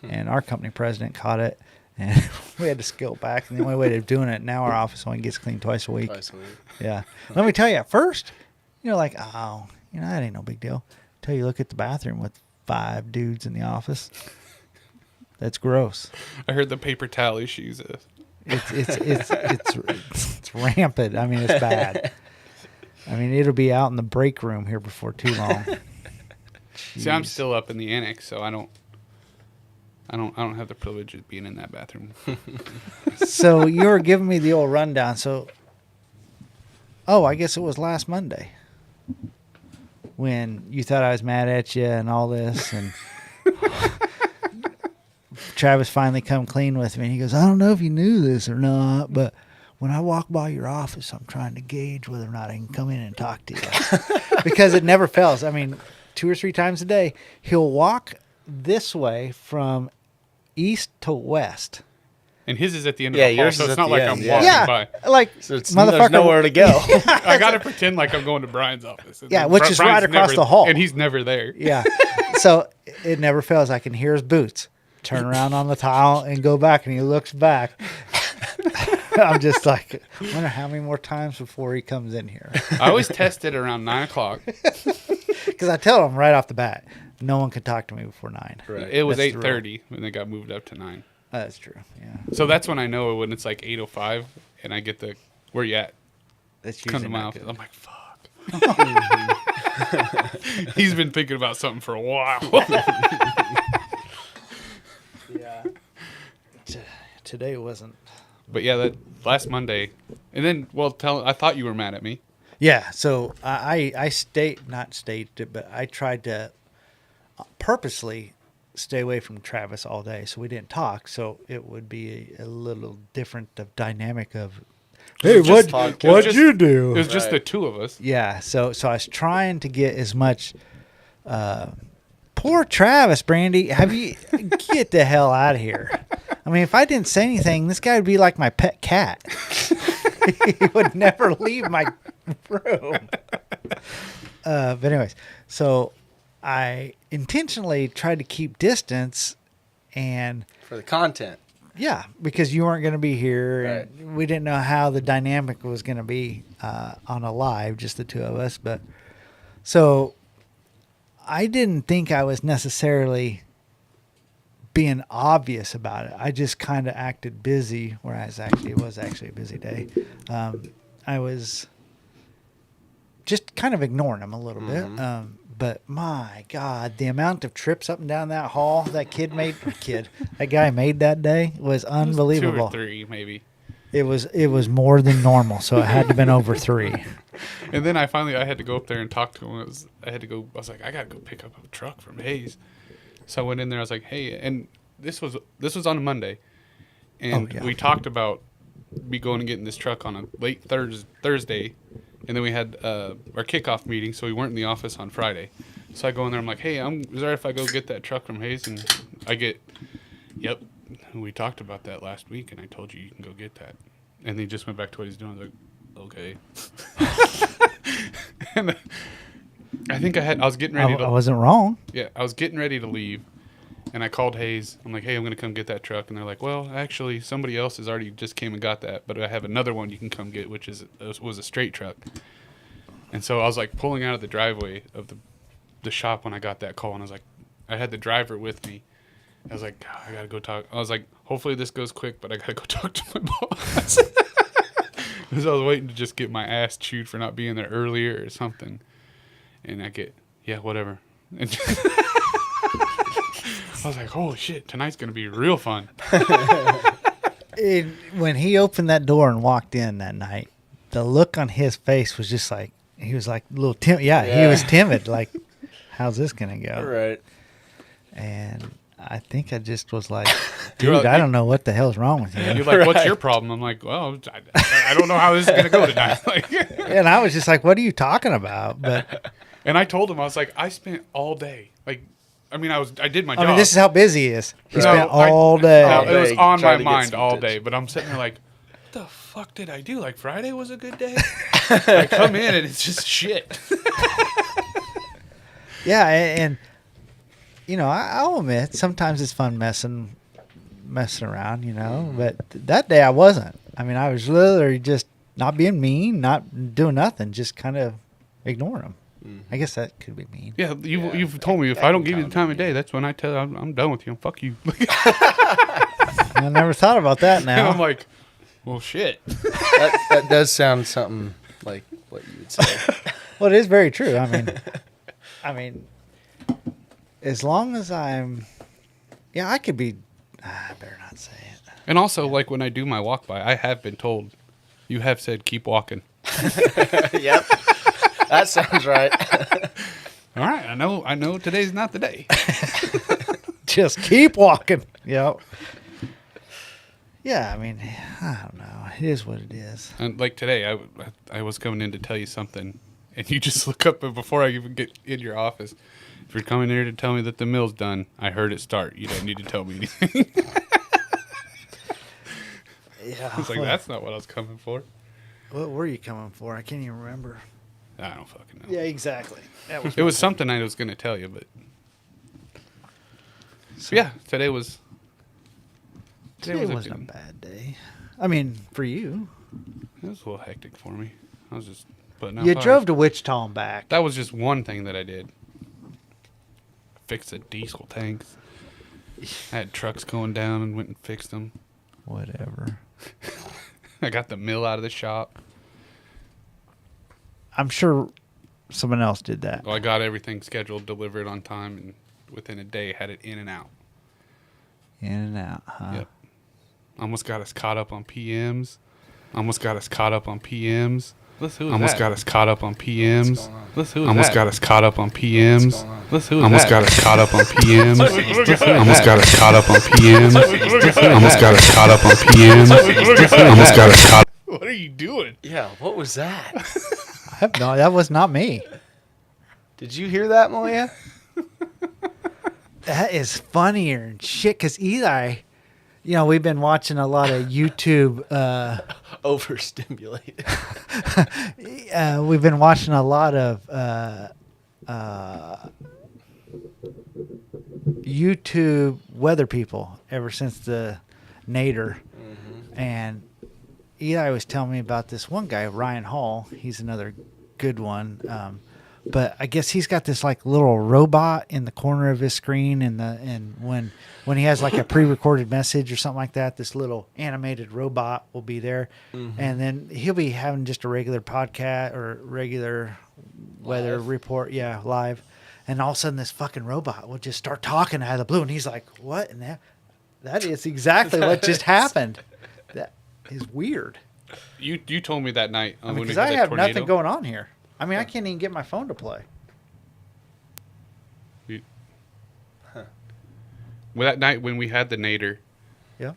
And our company president caught it, and we had to scale back. And the only way of doing it now, our office only gets cleaned twice a week. Twice a week. Yeah. Let me tell you, at first, you're like, oh, that ain't no big deal. Until you look at the bathroom with 5 dudes in the office. That's gross. I heard the paper towel issues. It's rampant. I mean, it's bad. I mean, it'll be out in the break room here before too long. See, I'm Jeez. still up in the annex, so I don't have the privilege of being in that bathroom. So you were giving me the old rundown. So, I guess it was last Monday when you thought I was mad at you and all this, and Travis finally come clean with me, and he goes, I don't know if you knew this or not, but when I walk by your office, I'm trying to gauge whether or not I can come in and talk to you. Because it never fails. I mean, 2 or 3 times a day, he'll walk this way from east to west. And his is at the end Yeah, of the hall, yours so is it's at not the like end, I'm yeah. walking Yeah, by. like, So it's, motherfucker. there's nowhere to go. I got to pretend like I'm going to Brian's office. Yeah, which is right across never- the hall. And he's never there. Yeah. So it never fails. I can hear his boots turn around on the tile and go back, and he looks back. I'm just like, I wonder how many more times before he comes in here. I always test it around 9 o'clock. Because I tell him right off the bat, no one can talk to me before 9. Right. It was That's the rule. 8:30 when they got moved up to 9. That's true. Yeah. So that's when I know when it's like 8:05 and I get the, where you at? That's Come usually to my not office. good. I'm like, fuck. He's been thinking about something for a while. Yeah. Today wasn't But yeah, that last Monday, and then I thought you were mad at me. Yeah, so I but I tried to purposely stay away from Travis all day, so we didn't talk. So it would be a little different of dynamic of, hey, was just- what'd you do? It was just Right. the two of us. Yeah, so I was trying to get as much. Poor Travis, Brandy. Have you get the hell out of here? I mean, if I didn't say anything, this guy would be like my pet cat. He would never leave my room. But anyways, so I intentionally tried to keep distance, and For the content. yeah, because you weren't going to be here, and we didn't know how the dynamic was going to be on a live, just the two of us. But so I didn't think I was necessarily being obvious about it. I just kind of acted busy, whereas it was actually a busy day. I was just kind of ignoring him a little bit. But my God, the amount of trips up and down that hall that that guy made that day was unbelievable. 2 or 3 maybe. It was more than normal, so it had to have been over 3. And then I had to go up there and talk to him. I was like, I gotta go pick up a truck from Hayes. So I went in there. I was like, hey, and this was on a Monday, and we talked about me going and getting this truck on a late Thursday, and then we had our kickoff meeting, so we weren't in the office on Friday. So I go in there. I'm like, hey, is there if I go get that truck from Hayes? And I get, yep, we talked about that last week, and I told you can go get that. And he just went back to what he's doing. I was like, okay. And I think I was getting ready to. I wasn't wrong. Yeah, I was getting ready to leave, and I called Hayes. I'm like, hey, I'm going to come get that truck. And they're like, well, actually, somebody else has already just came and got that, but I have another one you can come get, which was a straight truck. And so I was like pulling out of the driveway of the shop when I got that call, and I was like, I had the driver with me. I was like, God, I got to go talk. I was like, hopefully this goes quick, but I got to go talk to my boss. Because I was waiting to just get my ass chewed for not being there earlier or something. And I get, yeah, whatever. And I was like, holy shit, tonight's going to be real fun. When he opened that door and walked in that night, the look on his face was just like, he was like a little timid. Yeah, he was timid. Like, how's this going to go? Right. And I think I just was like, dude, I don't know what the hell's wrong with you. And you're like, what's your problem? I'm like, well, I don't know how this is going to go tonight. Like, And I was just like, what are you talking about? But and I told him, I was like, I spent all day. Like, I mean, I did my job. I mean, this is how busy he is. He No, spent all day. No, it was day on my trying to get mind some all tips. day, but I'm sitting there like, what the fuck did I do? Like, Friday was a good day? I come in and it's just shit. Yeah, and you know, I'll admit sometimes it's fun messing around, you know. But that day I wasn't. I mean, I was literally just not being mean, not doing nothing, just kind of ignoring him. I guess that could be mean. Yeah, you've told me if I don't give you the time of day, that's when I tell you I'm done with you. Fuck you. I never thought about that And now. I'm like, well, shit. That does sound something like what you would say. Well, it is very true. I mean, as long as I could be. I better not say it. And also, like when I do my walk by, I have been told, you have said keep walking. Yep. That sounds right. All right, I know today's not the day. Just keep walking. Yep. Yeah, I mean, I don't know. It is what it is. And like today, I was coming in to tell you something, and you just look up, and before I even get in your office, if you're coming here to tell me that the mill's done, I heard it start. You don't need to tell me anything. Yeah. I was like, that's not what I was coming for. What were you coming for? I can't even remember. I don't fucking know. Yeah, exactly. That was It was something I was going to tell you, but so, yeah, today was Today wasn't a bad day. I mean, for you. It was a little hectic for me. I was just putting out You fires. drove to Wichita and back. That was just one thing that I did. Fixed the diesel tanks. I had trucks going down and went and fixed them. Whatever. I got the mill out of the shop. I'm sure someone else did that. Well, I got everything scheduled, delivered on time, and within a day had it in and out. In and out, huh? Yep. Almost got us caught up on PMs. Almost got us caught up on PMs. Listen, who is Almost that? got us caught up on PMs. Listen, who is Almost that? got us caught up on PMs. Listen, who is Almost that? got us caught up on PMs. Listen, Almost got us caught up on PMs. Listen, Almost got us caught up on PMs. Almost got us caught. What are you doing? Yeah, what was that? I have no. That was not me. Did you hear that, Malia? That is funnier and shit. Because Eli, we've been watching a lot of YouTube. Overstimulated. We've been watching a lot of YouTube weather people ever since the Nader. And Eli was telling me about this one guy, Ryan Hall. He's another good one. But I guess he's got this like little robot in the corner of his screen, and when he has like a pre-recorded message or something like that, this little animated robot will be there, and then he'll be having just a regular podcast or regular weather report, live, and all of a sudden this fucking robot will just start talking out of the blue, and he's like, "What?" And that is exactly what just happened. That is weird. You told me that night when we Because had I that have tornado. nothing going on here. I mean, I can't even get my phone to play. Well, that night when we had the Nader, Yeah.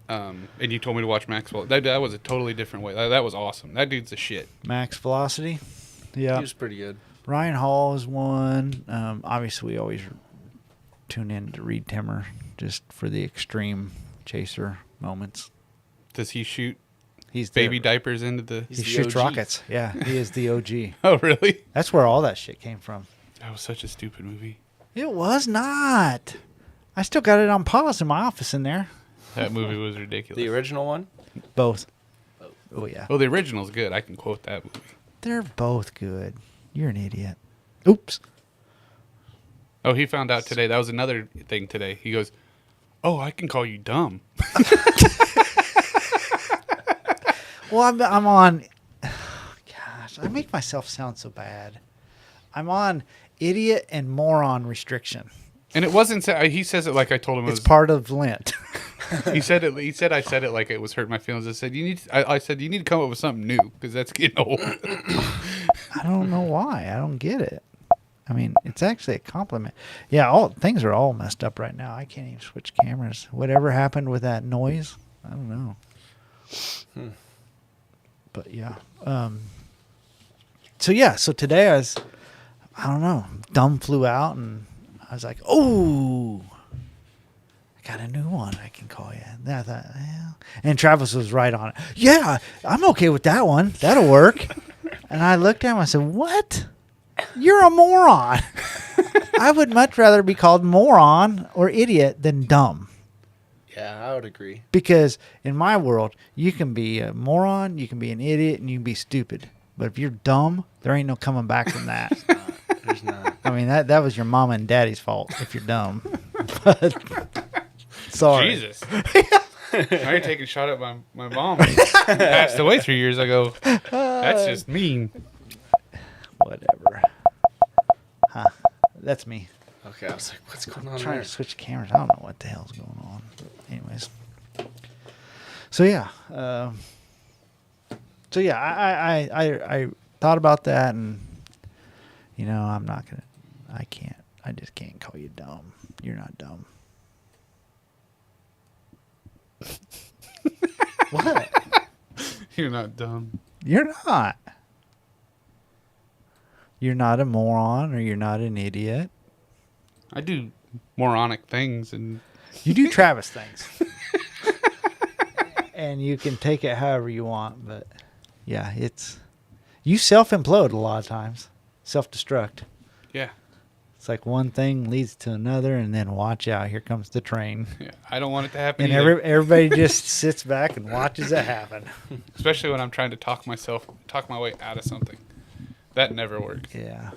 and you told me to watch Maxwell, that was a totally different way. That was awesome. That dude's a shit. Max Velocity. Yeah. He was pretty good. Ryan Hall is one. Obviously, we always tune in to Reed Timmer just for the extreme chaser moments. Does he shoot He's baby the, diapers into the? He the shoots OG. rockets. Yeah, he is the OG. Oh, really? That's where all that shit came from. That was such a stupid movie. It was not. I still got it on pause in my office in there. That movie was ridiculous. The original one? Both. Oh, yeah. Well, the original's good. I can quote that movie. They're both good. You're an idiot. Oops. Oh, he found out today. That was another thing today. He goes, "Oh, I can call you dumb." Well, I'm on. Gosh, I make myself sound so bad. I'm on idiot and moron restriction. And it wasn't. He says it like I told him. It It's was, part of Lent. He said it. He said I said it like it was hurting my feelings. I said you need. I said you need to come up with something new because that's getting old. I don't know why. I don't get it. I mean, it's actually a compliment. Yeah, things are all messed up right now. I can't even switch cameras. Whatever happened with that noise, I don't know. But yeah. So today I don't know, dumb flew out and I was like, oh, I got a new one I can call you. And I thought, well. And Travis was right on it. Yeah, I'm okay with that one. That'll work. And I looked at him. I said, what? You're a moron. I would much rather be called moron or idiot than dumb. Yeah, I would agree. Because in my world, you can be a moron, you can be an idiot, and you can be stupid. But if you're dumb, there ain't no coming back from that. There's not. I mean, that was your mama and daddy's fault if you're dumb. But, sorry. Jesus. Now you're taking a shot at my mom. Who passed away 3 years ago. That's just mean. Whatever. Huh. That's me. Okay, I was like, what's going on I'm trying there? to switch cameras. I don't know what the hell's going on. But anyways. So yeah. I thought about that, and I just can't call you dumb. You're not dumb. What? You're not dumb. You're not. You're not a moron, or you're not an idiot. I do moronic things, and You do Travis things. And you can take it however you want, but yeah, you self-implode a lot of times. Self-destruct. yeah, It's like one thing leads to another, and then watch out, here comes the train. I don't want it to happen. And either. everybody just sits back and watches it happen. Especially when I'm trying to talk my way out of something. That never works. Yeah.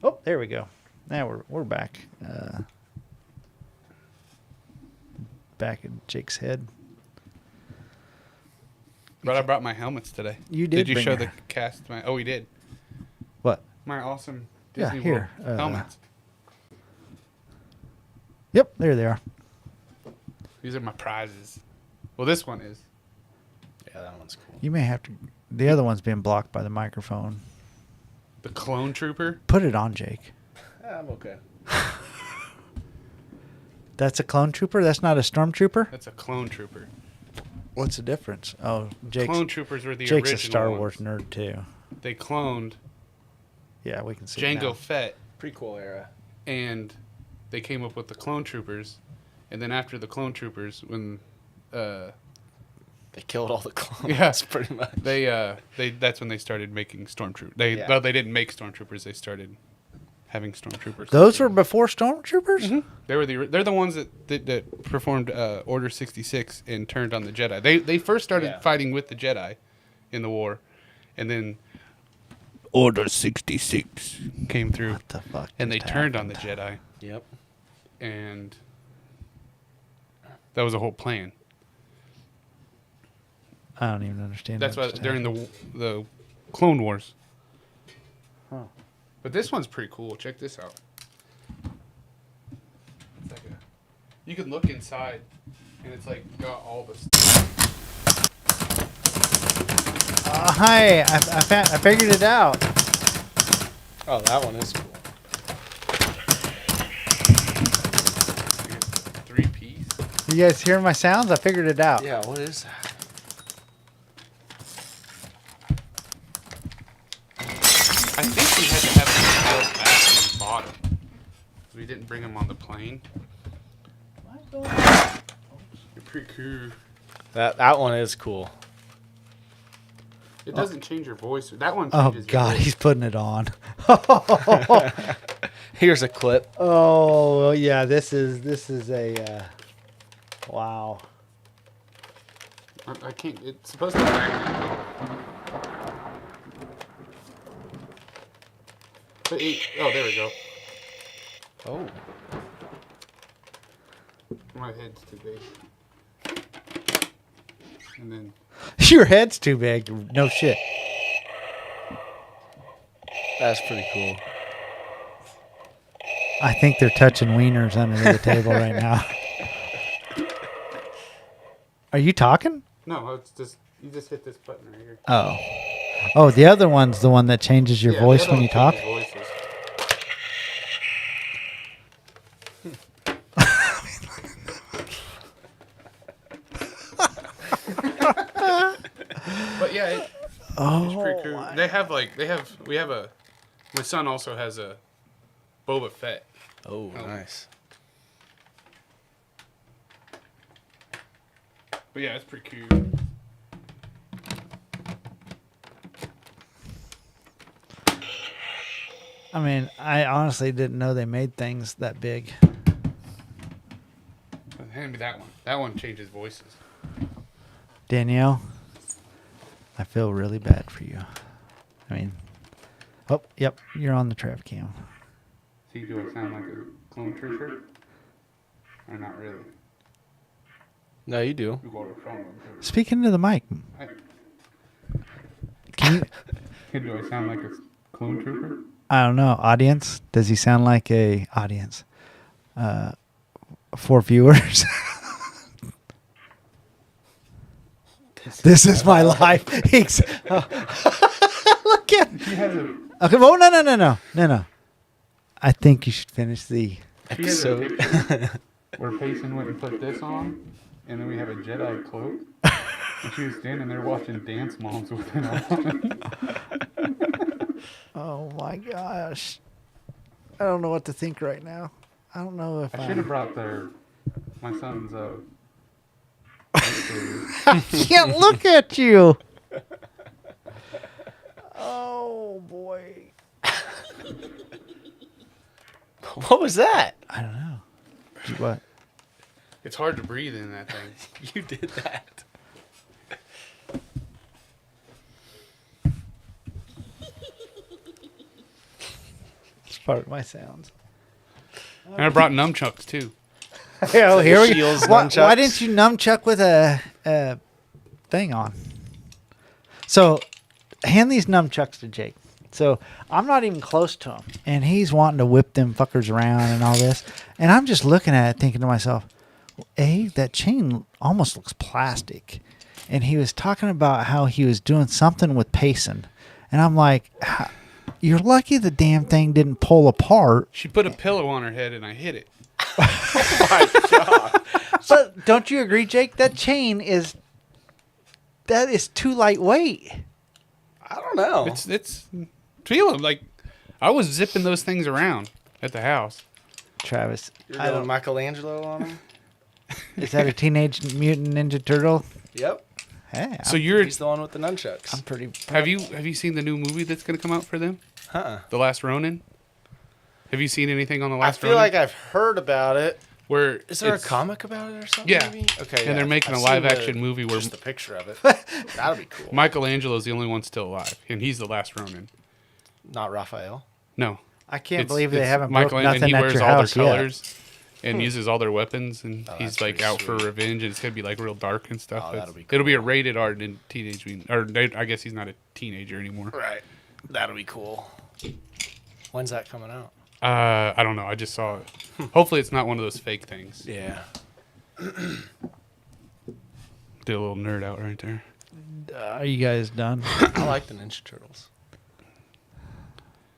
Oh, there we go. Now we're back. Back in Jake's head. But I brought my helmets today. You did Did you bring show your- the cast? Oh, we did. What? My awesome Yeah, Disney here, World helmets. Yep, there they are. These are my prizes. Well, this one is. Yeah, that one's cool. You may have to. The other one's being blocked by the microphone. The Clone Trooper. Put it on, Jake. Yeah, I'm okay. That's a clone trooper? That's not a stormtrooper? That's a Clone Trooper. What's the difference? Oh, Clone Troopers were the Jake's original a Star Wars ones. nerd, too. They cloned Yeah, we can see it Jango now. Fett, Prequel era. and they came up with the Clone Troopers. And then after the Clone Troopers, when They killed all the clones. Yeah. pretty much. they that's when they started making stormtroopers. Yeah. Well, they didn't make stormtroopers. They started having stormtroopers. Those were before stormtroopers? Mm-hmm. They're the ones that performed Order 66 and turned on the Jedi. They first started fighting with the Jedi in the war, and then Order 66 came through, What the fuck? and they just turned on happened? the Jedi, Yep. and that was a whole plan. I don't even understand. That's why what just during happened. the Clone Wars. Huh. But this one's pretty cool. Check this out. It's like you can look inside, and it's like got all the stuff. Hi, I figured it out. Oh, that one is cool. Three-piece. You guys hear my sounds? I figured it out. Yeah, what is that? I think we had to have them built back when we bought them. We didn't bring them on the plane. You're pretty cool. That one is cool. It doesn't change your voice. That one Oh, changes your God, voice. he's putting it on. Here's a clip. Oh, well, yeah, this is a, wow. I can't. It's supposed to be. But oh, there we go. Oh. My head's too big. And then Your head's too big. No shit. That's pretty cool. I think they're touching wieners under the table right now. Are you talking? no, it's just you just hit this button right here. Oh. Oh, the other one's the one that changes your Yeah, the voice other when one you talk? changes voices. But yeah, it's pretty cool. We have a. My son also has a Boba Fett. Oh, nice. But yeah, it's pretty cool. I mean, I honestly didn't know they made things that big. Hand me that one. That one changes voices. Danielle, I feel really bad for you. I mean, oh, yep, you're on the trav cam. See, do I sound like a clone trooper? Or not really? No, you do. You got a phone. Speak into the mic. Hey, Can you, do I sound like a clone trooper? I don't know, audience. Does he sound like a audience? For viewers. This is my life. Look at. Okay, well, no. I think you should finish the. Episode. Where Payson went and put this on, and then we have a Jedi cloak. And she was standing there watching Dance Moms with it on. Oh my gosh. I don't know what to think right now. I don't know if I should have brought my son's. I can't look at you. Oh boy. What was that? I don't know. What? It's hard to breathe in that thing. You did that. It's part of my sounds. And I brought nunchucks too. Oh, here we go. Shields, Why nunchucks. didn't you nunchuck with a thing on? So, hand these nunchucks to Jake. So, I'm not even close to him. And he's wanting to whip them fuckers around and all this. And I'm just looking at it thinking to myself, That chain almost looks plastic. And he was talking about how he was doing something with pacing. And I'm like, you're lucky the damn thing didn't pull apart. She put a pillow on her head and I hit it. But don't you agree, Jake? That chain is too lightweight. I don't know. It's feel 'em. Like I was zipping those things around at the house. Travis, You're I going don't, Michelangelo on him? is that a Teenage Mutant Ninja Turtle? Yep. Hey, So you're He's the one with the nunchucks. I'm pretty. have you seen the new movie that's going to come out for them? The Last Ronin? Have you seen anything on the I Last feel Ronin? like I've heard about it. Where Is there a it's- comic about it or something? Yeah. Maybe? Okay. And they're making I've a live seen action movie where just the picture of it. That'll be cool. Michelangelo's the only one still alive, and he's the last Ronin. Not Raphael. No, I can't it's- believe they it's haven't broke Michelangelo, nothing and he at wears your all house their yet. colors and uses all their weapons, and he's that's like pretty out for sweet. revenge, and it's gonna be like real dark and stuff. Oh, It's- that'll be It'll be a cool. rated R in Teenage Mutant, or I guess he's not a teenager anymore. Right. That'll be cool. When's that coming out? I don't know. I just saw it. Hopefully, it's not one of those fake things. Yeah. Did a little nerd out right there. Are you guys done? I like the Ninja Turtles.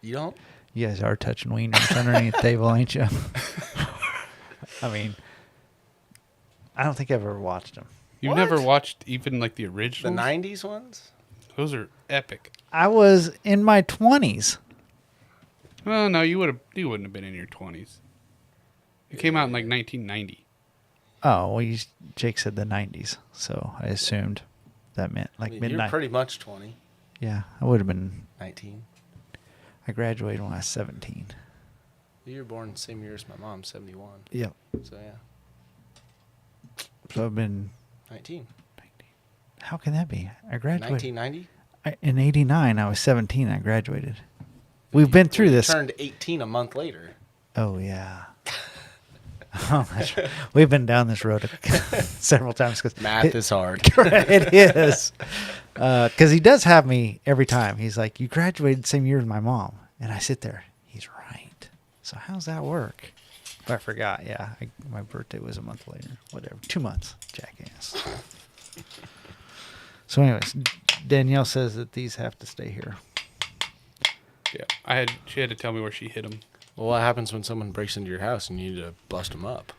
You don't? You guys are touching wieners underneath the table, ain't you? I mean, I don't think I've ever watched them. You've What? never watched even like the The originals? 90s ones? Those are epic. I was in my 20s. Well, no, you wouldn't have been in your 20s. It came out in like 1990. Oh, well, Jake said the 90s, so I assumed that meant like You're midnight. pretty much 20. Yeah, I would have been. 19. I graduated when I was 17. You were born the same year as my mom, 71. Yep. So, yeah. So I've been. 19. How can that be? I graduated 1990? in '89. I was 17. I graduated. We've been through this. Turned 18 a month later. Oh yeah. Oh, that's right. We've been down this road several times. Math is hard. It is. Because he does have me every time. He's like, you graduated the same year as my mom. And I sit there. He's right. So how's that work? But I forgot. Yeah. My birthday was a month later. Whatever. 2 months. Jackass. So anyways, Danielle says that these have to stay here. Yeah, she had to tell me where she hid them. Well, what happens when someone breaks into your house and you need to bust them up?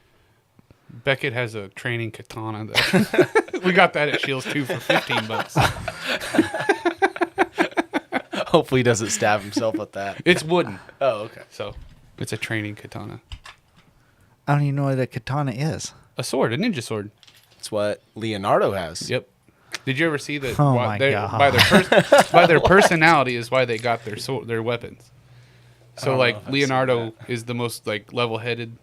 Beckett has a training katana. That we got that at Shields too for $15. Hopefully he doesn't stab himself with that. It's wooden, Oh, okay. so it's a training katana. I don't even know what a katana is. A sword, a ninja sword. It's what Leonardo has. Yep. Did you ever see that? Oh my God. By their personality is why they got their weapons. So don't know like if I've seen Leonardo that. is the most like level-headed.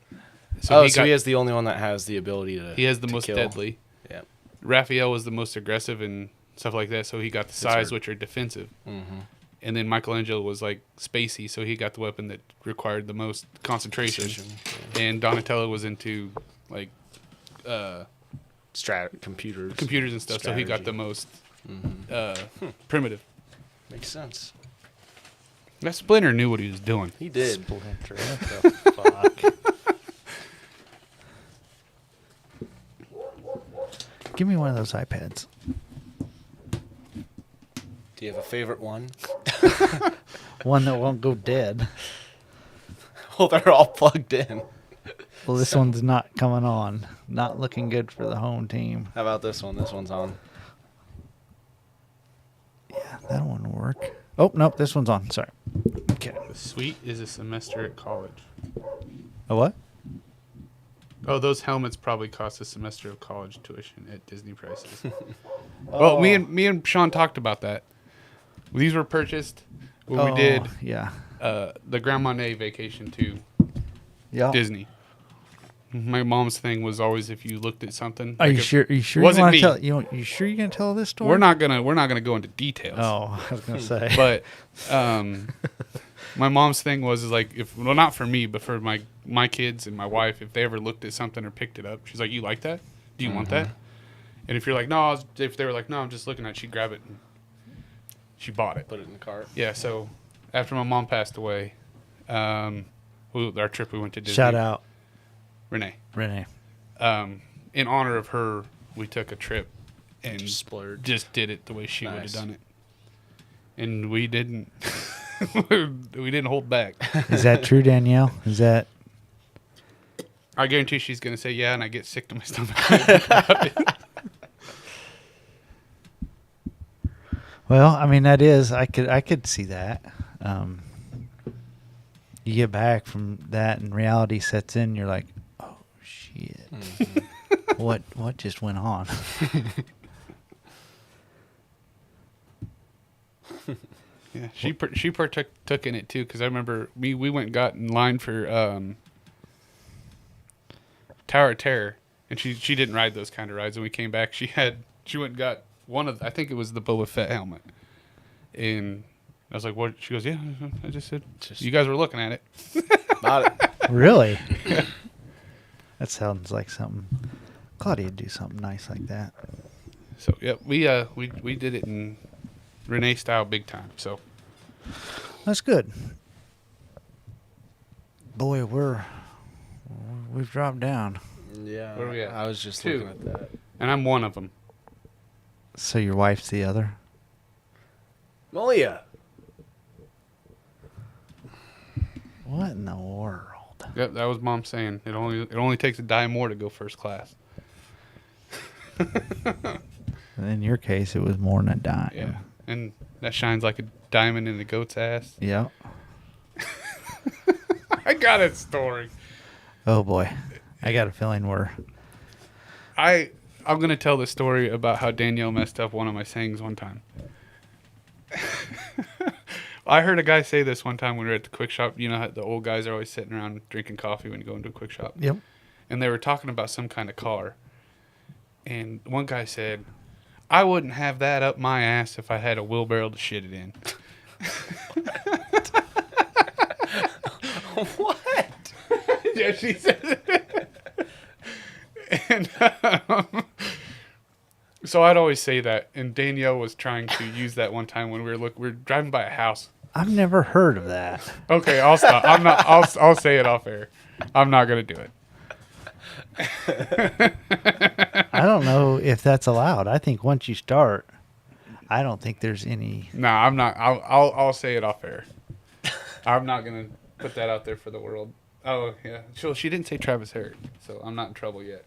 So He has the only one that has the ability to he has the to most kill. deadly. Yeah. Raphael was the most aggressive and stuff like that, so he got the size, right. which are defensive. Mm-hmm. And then Michelangelo was like spacey, so he got the weapon that required the most concentration. Precision, And Donatello was into like Computers. computers and stuff, so he got Strategy. the most Mm-hmm. primitive. Makes sense. That Splinter knew what he was doing. He did. Splinter. What the fuck? Give me one of those iPads. Do you have a favorite one? One that won't go dead. Well, they're all plugged in. Well, this one's not coming on. Not looking good for the home team. How about this one? This one's on. Yeah, that one will work. Oh, nope, this one's on. Sorry. Okay. The suite is a semester at college. A what? Oh, those helmets probably cost a semester of college tuition at Disney prices. Well, me and Sean talked about that. These were purchased when we did Yeah. the Grand Monet vacation to Yeah. Disney. My mom's thing was always if you looked at something. Are like you if- sure? Are you sure wasn't you want me. to tell? You sure you're gonna tell this story? We're not gonna go into details. Oh, I was gonna say. But my mom's thing was is like not for me, but for my kids and my wife, if they ever looked at something or picked it up, she's like, "You like that? Do you want that?" And if you're like, "No," if they were like, "No, I'm just looking at," it, she'd grab it and she bought it. Put it in the cart. Yeah. So after my mom passed away, our trip we went to Disney. Shout out, Renee. Renee. in honor of her, we took a trip and Just splurged. just did it the way she would have Nice. done it. And we didn't we didn't hold back. Is that true, Danielle? Is that I guarantee she's gonna say yeah, and I get sick to my stomach. well? I mean, that is. I could see that. You get back from that, and reality sets in. You're like, oh shit, what just went on? Yeah, she partook in it too, because I remember we went and got in line for Tower of Terror, and she didn't ride those kind of rides. And we came back, she went and got one of I think it was the Boba Fett helmet, and I was like, "What?" She goes, "Yeah, I just said you guys were looking at it." Bought it. Really? That sounds like something. Claudia'd do something nice like that. So yeah, we did it in Renee style, big time. So That's good. Boy, we've dropped down. Yeah. Where are we at? I was just 2. looking at that. and I'm one of them. So your wife's the other? Malia. What in the world? Yep, that was Mom saying it only takes a dime more to go first class. In your case, it was more than a dime. Yeah, and that shines like a diamond in the goat's ass. Yeah. I got a story. Oh boy, I got a feeling I'm gonna tell the story about how Danielle messed up one of my sayings one time. I heard a guy say this one time when we were at the quick shop. You know how the old guys are always sitting around drinking coffee when you go into a quick shop. Yep. And they were talking about some kind of car. And one guy said, "I wouldn't have that up my ass if I had a wheelbarrow to shit it in." What? Yeah, she said it. And so I'd always say that. And Danielle was trying to use that one time when we were driving by a house. I've never heard of that. Okay, I'll stop. I'm not. I'll say it off air. I'm not gonna do it. I don't know if that's allowed. I think once you start, I don't think there's any. No, I'm not. I'll say it off air. I'm not gonna put that out there for the world. Oh yeah. She didn't say Travis Herrick, so I'm not in trouble yet.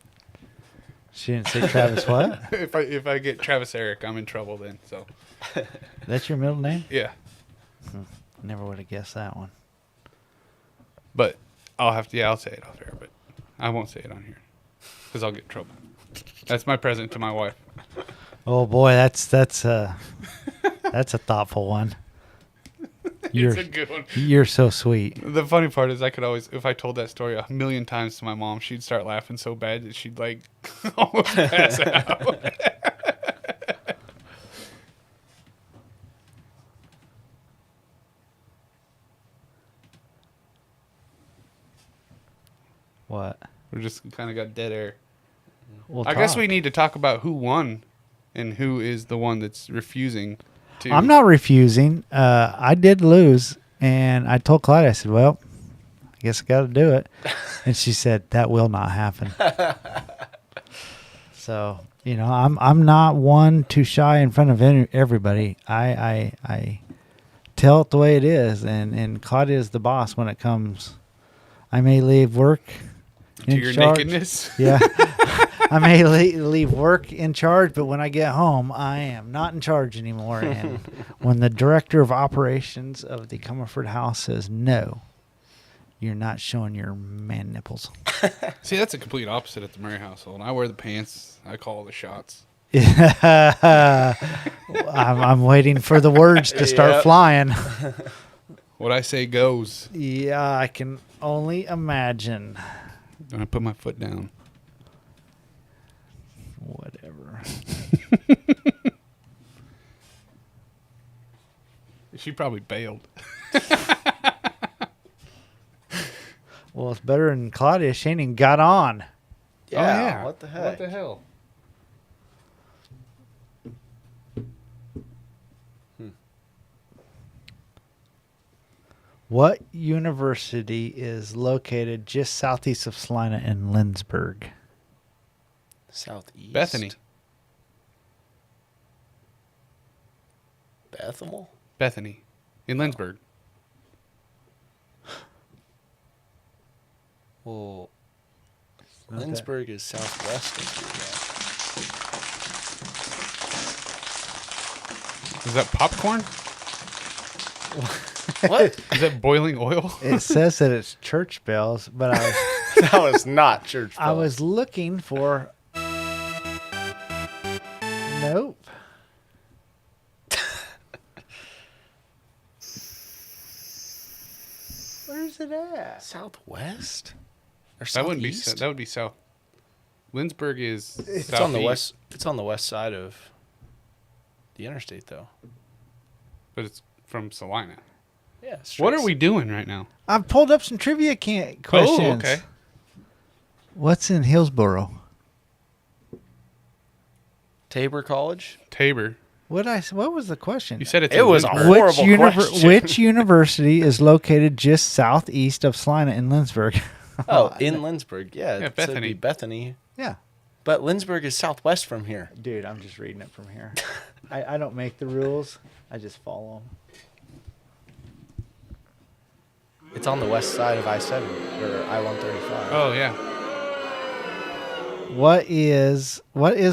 She didn't say Travis what? If I get Travis Herrick, I'm in trouble then. So That's your middle name? yeah. Never would have guessed that one. But I'll say it off air, but I won't say it on here because I'll get in trouble. That's my present to my wife. Oh boy, that's a thoughtful one. It's a good one. You're so sweet. The funny part is I could always, if I told that story 1,000,000 times to my mom, she'd start laughing so bad that she'd like almost pass out. What? We just kind of got dead air. We'll I guess talk. we need to talk about who won and who is the one that's refusing to. I'm not refusing. I did lose, and I told Claudia, I said, "Well, I guess I got to do it," and she said, "That will not happen." So I'm not one to shy in front of everybody. I tell it the way it is, and Claudia is the boss when it comes. I may leave work to your nakedness. Yeah. I may leave work in charge, but when I get home, I am not in charge anymore. And when the director of operations of the Comerford House says, "No, you're not showing your man nipples." See, that's a complete opposite at the Murray household. I wear the pants. I call the shots. I'm waiting for the words to start Yep. flying. What I say goes. Yeah, I can only imagine. And I put my foot down. Whatever. She probably bailed. Well, it's better than Claudia. She ain't even got on. Yeah. What the heck? What the hell? What university is located just southeast of Salina in Lindsborg? Southeast. Bethany. Bethel? Bethany. In Lindsborg. Well, not that. Lindsborg is southwest of Is that popcorn? here. What? Is that boiling oil? It says that it's church bells, but That was not church I bells. was looking for. Nope. Where's it at? Southwest? Or That wouldn't be. southeast? That would be south. Lindsborg is. It's on the west. It's on the west side of the interstate, though. but it's from Salina. Yeah. What are we doing right now? I've pulled up some trivia questions. Oh, okay. What's in Hillsboro? Tabor College? Tabor. What was the question? You said it's. It in was a Lindsborg. horrible question. Which university is located just southeast of Salina in Lindsborg? Oh, in Lindsborg. Yeah. Yeah, it said it'd Bethany. be Bethany. Yeah. But Lindsborg is southwest from here. Dude, I'm just reading it from here. I don't make the rules. I just follow them. It's on the west side of I-7 or I-135. Oh yeah. What is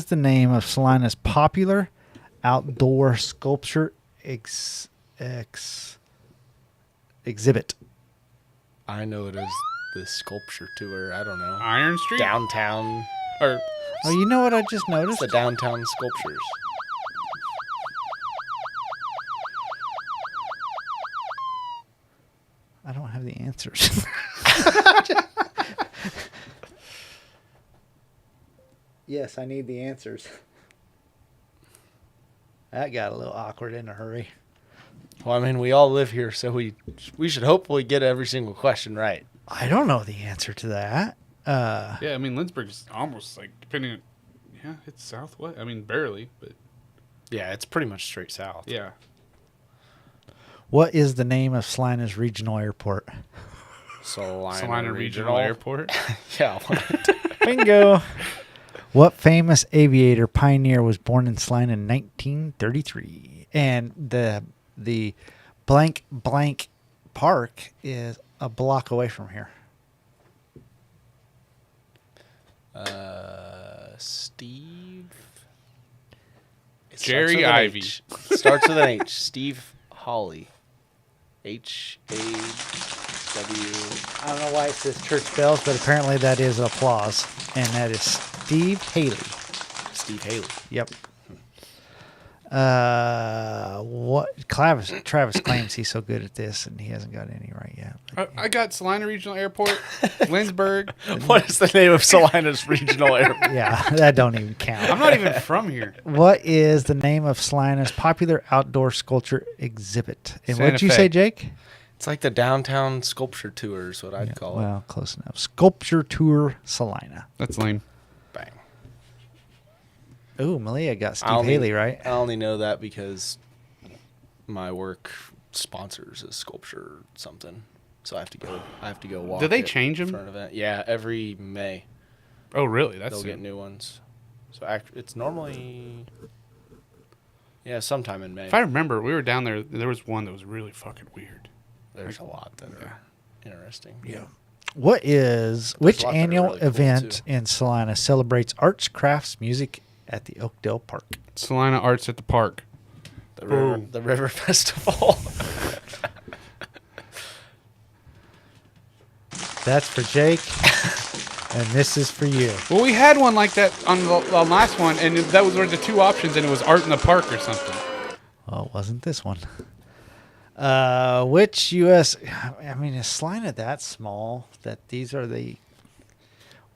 the name of Salina's popular outdoor sculpture exhibit? I know it as the sculpture tour. I don't know. Iron Street. Downtown. Or Oh, you know what I just It's noticed? the downtown sculptures. I don't have the answers. Yes, I need the answers. That got a little awkward in a hurry. Well, I mean, we all live here, so we should hopefully get every single question right. I don't know the answer to that. yeah, I mean Lindsborg is almost like depending on. Yeah, it's southwest. I mean barely, but Yeah, it's pretty much straight south. yeah. What is the name of Salina's regional airport? Salina Regional Airport. Yeah. Bingo. What famous aviator pioneer was born in Salina in 1933? And the blank park is a block away from here. Steve. It Jerry starts with an Ivy. H. Starts with an H. Steve Hawley. H-A-W. I don't know why it says church bells, but apparently that is applause. And that is Steve Haley. Steve Haley. Yep. What Travis claims he's so good at this, and he hasn't got any right yet. I got Salina Regional Airport, Lindsborg. What is the name of Salina's regional airport? Yeah, that don't even count. I'm not even from here. What is the name of Salina's popular outdoor sculpture exhibit? And what did Santa you Fe. say, Jake? It's like the downtown sculpture tour is what I'd call it. Well, close enough. Sculpture Tour Salina. That's lame. Bang. Ooh, Malia got I Steve only- Haley right. I only know that because my work sponsors a sculpture something, so I have to go walk. Do they it change 'em? for an event? Yeah, every May Oh really? That's they'll soon. get new ones. So it's normally sometime in May. If I remember, we were down there. There was one that was really fucking weird. There's a lot that are interesting. Which a lot that are annual really cool, event too. in Salina celebrates arts, crafts, music at the Oakdale Park? Salina Arts at the Park. The River Festival. That's for Jake, and this is for you. Well, we had one like that on the last one, and that was the two options, and it was art in the park or something. Well, it wasn't this one. Which U.S. I mean, is Salina that small that these are the?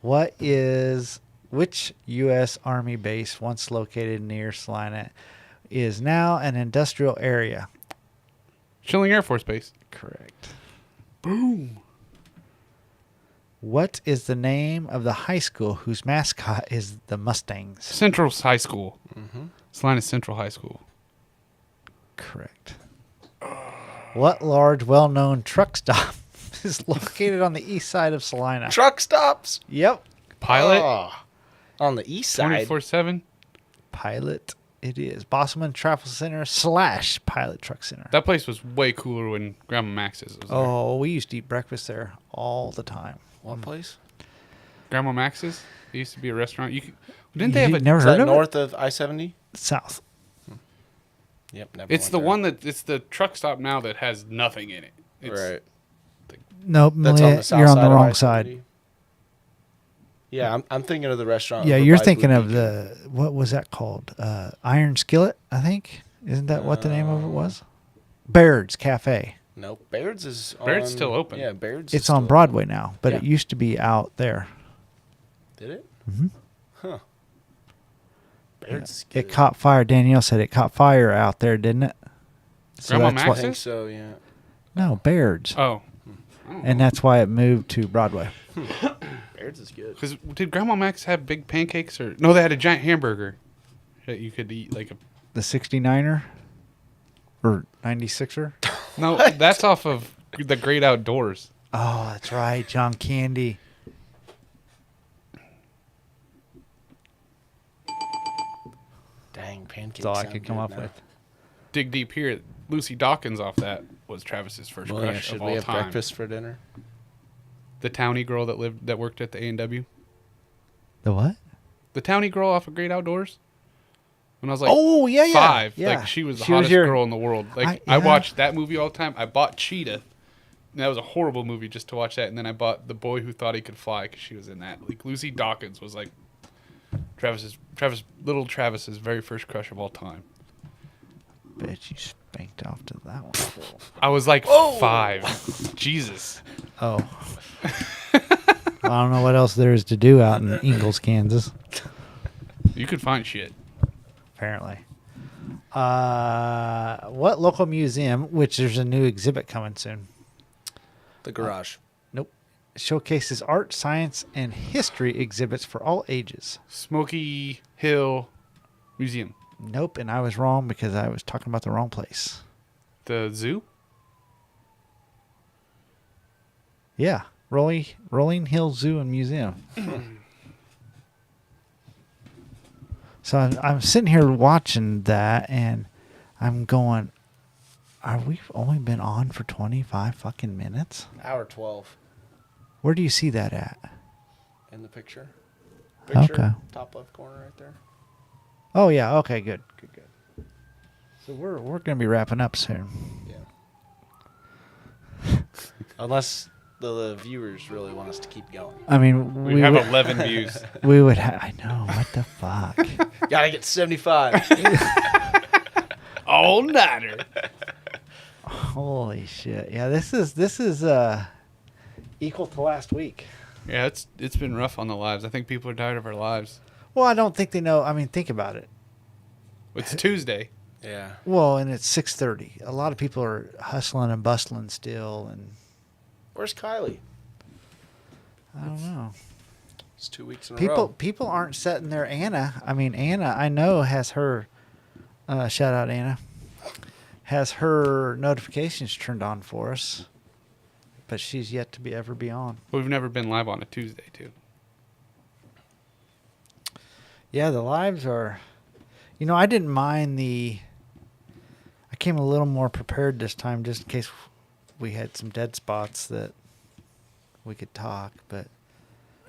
Which U.S. Army base once located near Salina is now an industrial area? Schilling Air Force Base. Correct. Boom. What is the name of the high school whose mascot is the Mustangs? Central High School. Mm-hmm. Salina Central High School. Correct. What large, well-known truck stop is located on the east side of Salina? Truck stops. Yep. Pilot. Oh, On the east side. 24/7. Pilot. It is Bosselman Travel Center / Pilot Truck Center. That place was way cooler when Grandma Max's was there. Oh, we used to eat breakfast there all the time. What place? Grandma Max's? It used to be a restaurant. Didn't they have You a... never Is heard that of north of I-70? it? South. Yep. Never It's went the there. one that... It's the truck stop now that has nothing in it. It's, Right. Nope, That's on the south you're on side the of wrong I-70. side. Yeah, I'm thinking of the restaurant. Yeah, over you're by thinking Blue of Beacon. the what was that called? Iron Skillet, I think. Isn't that what the name of it was? Baird's Cafe. Nope. Baird's is Baird's on- still open. Yeah, Baird's. It's is on still Broadway now, but it Yeah. used to be out there. open. Did it? Mhm. Huh. Baird's is It good. caught fire. Danielle said it caught fire out there, didn't it? Grandma that's I why- Max's? think so. Yeah. No, Baird's, Oh. and that's why it moved to Broadway. Baird's is good. Because did Grandma Max have big pancakes or... No, they had a giant hamburger that you could eat like a... The 69er or 96er. No, that's off of the Great Outdoors. Oh, that's right, John Candy. Dang, pancakes. That's all I sound could come good up now. with. Dig deep here. Lucy Dawkins off that was Travis's first Well, yeah, crush should of we all have time. breakfast for dinner? The townie girl that worked at the A&W. The what? The townie girl off of Great Outdoors. When I was like Oh, yeah, yeah. 5, Yeah. like she was the She was hottest your- girl in the world. Like I- I yeah. watched that movie all the time. I bought Cheetah. And that was a horrible movie just to watch that. And then I bought The Boy Who Thought He Could Fly because she was in that. Like Lucy Dawkins was like little Travis's very first crush of all time. Bet you spanked off to that one. I was like 5. Jesus. Oh. I don't know what else there is to do out in Ingalls, Kansas. You could find shit. Apparently. What local museum, which there's a new exhibit coming soon, The garage. showcases art, science, and history exhibits for all ages? Smoky Hill Museum. Nope, and I was wrong because I was talking about the wrong place. The zoo? Yeah, Rolling Hill Zoo and Museum. So I'm sitting here watching that, and I'm going, "Are we only been on for 25 fucking minutes? Hour 12 Where do you see that at?" in the picture. Okay. Top left corner right there. Oh yeah. Okay. Good. So we're gonna be wrapping up soon. Yeah. Unless the viewers really want us to keep going. I mean, We have would, 11 views. we would. I know. What the fuck? Gotta get 75. All nighter. Holy shit! Yeah, this is equal to last week. Yeah, it's been rough on the lives. I think people are tired of our lives. Well, I don't think they know. I mean, think about it. It's Tuesday. Yeah. Well, and it's 6:30. A lot of people are hustling and bustling still, and Where's Kylie? I don't know. It's 2 weeks in a row. People aren't sitting there. Anna, I know has her. Shout out Anna. Has her notifications turned on for us, but she's yet to ever be on. We've never been live on a Tuesday, too. Yeah, the lives are. I didn't mind the. I came a little more prepared this time, just in case we had some dead spots that we could talk. But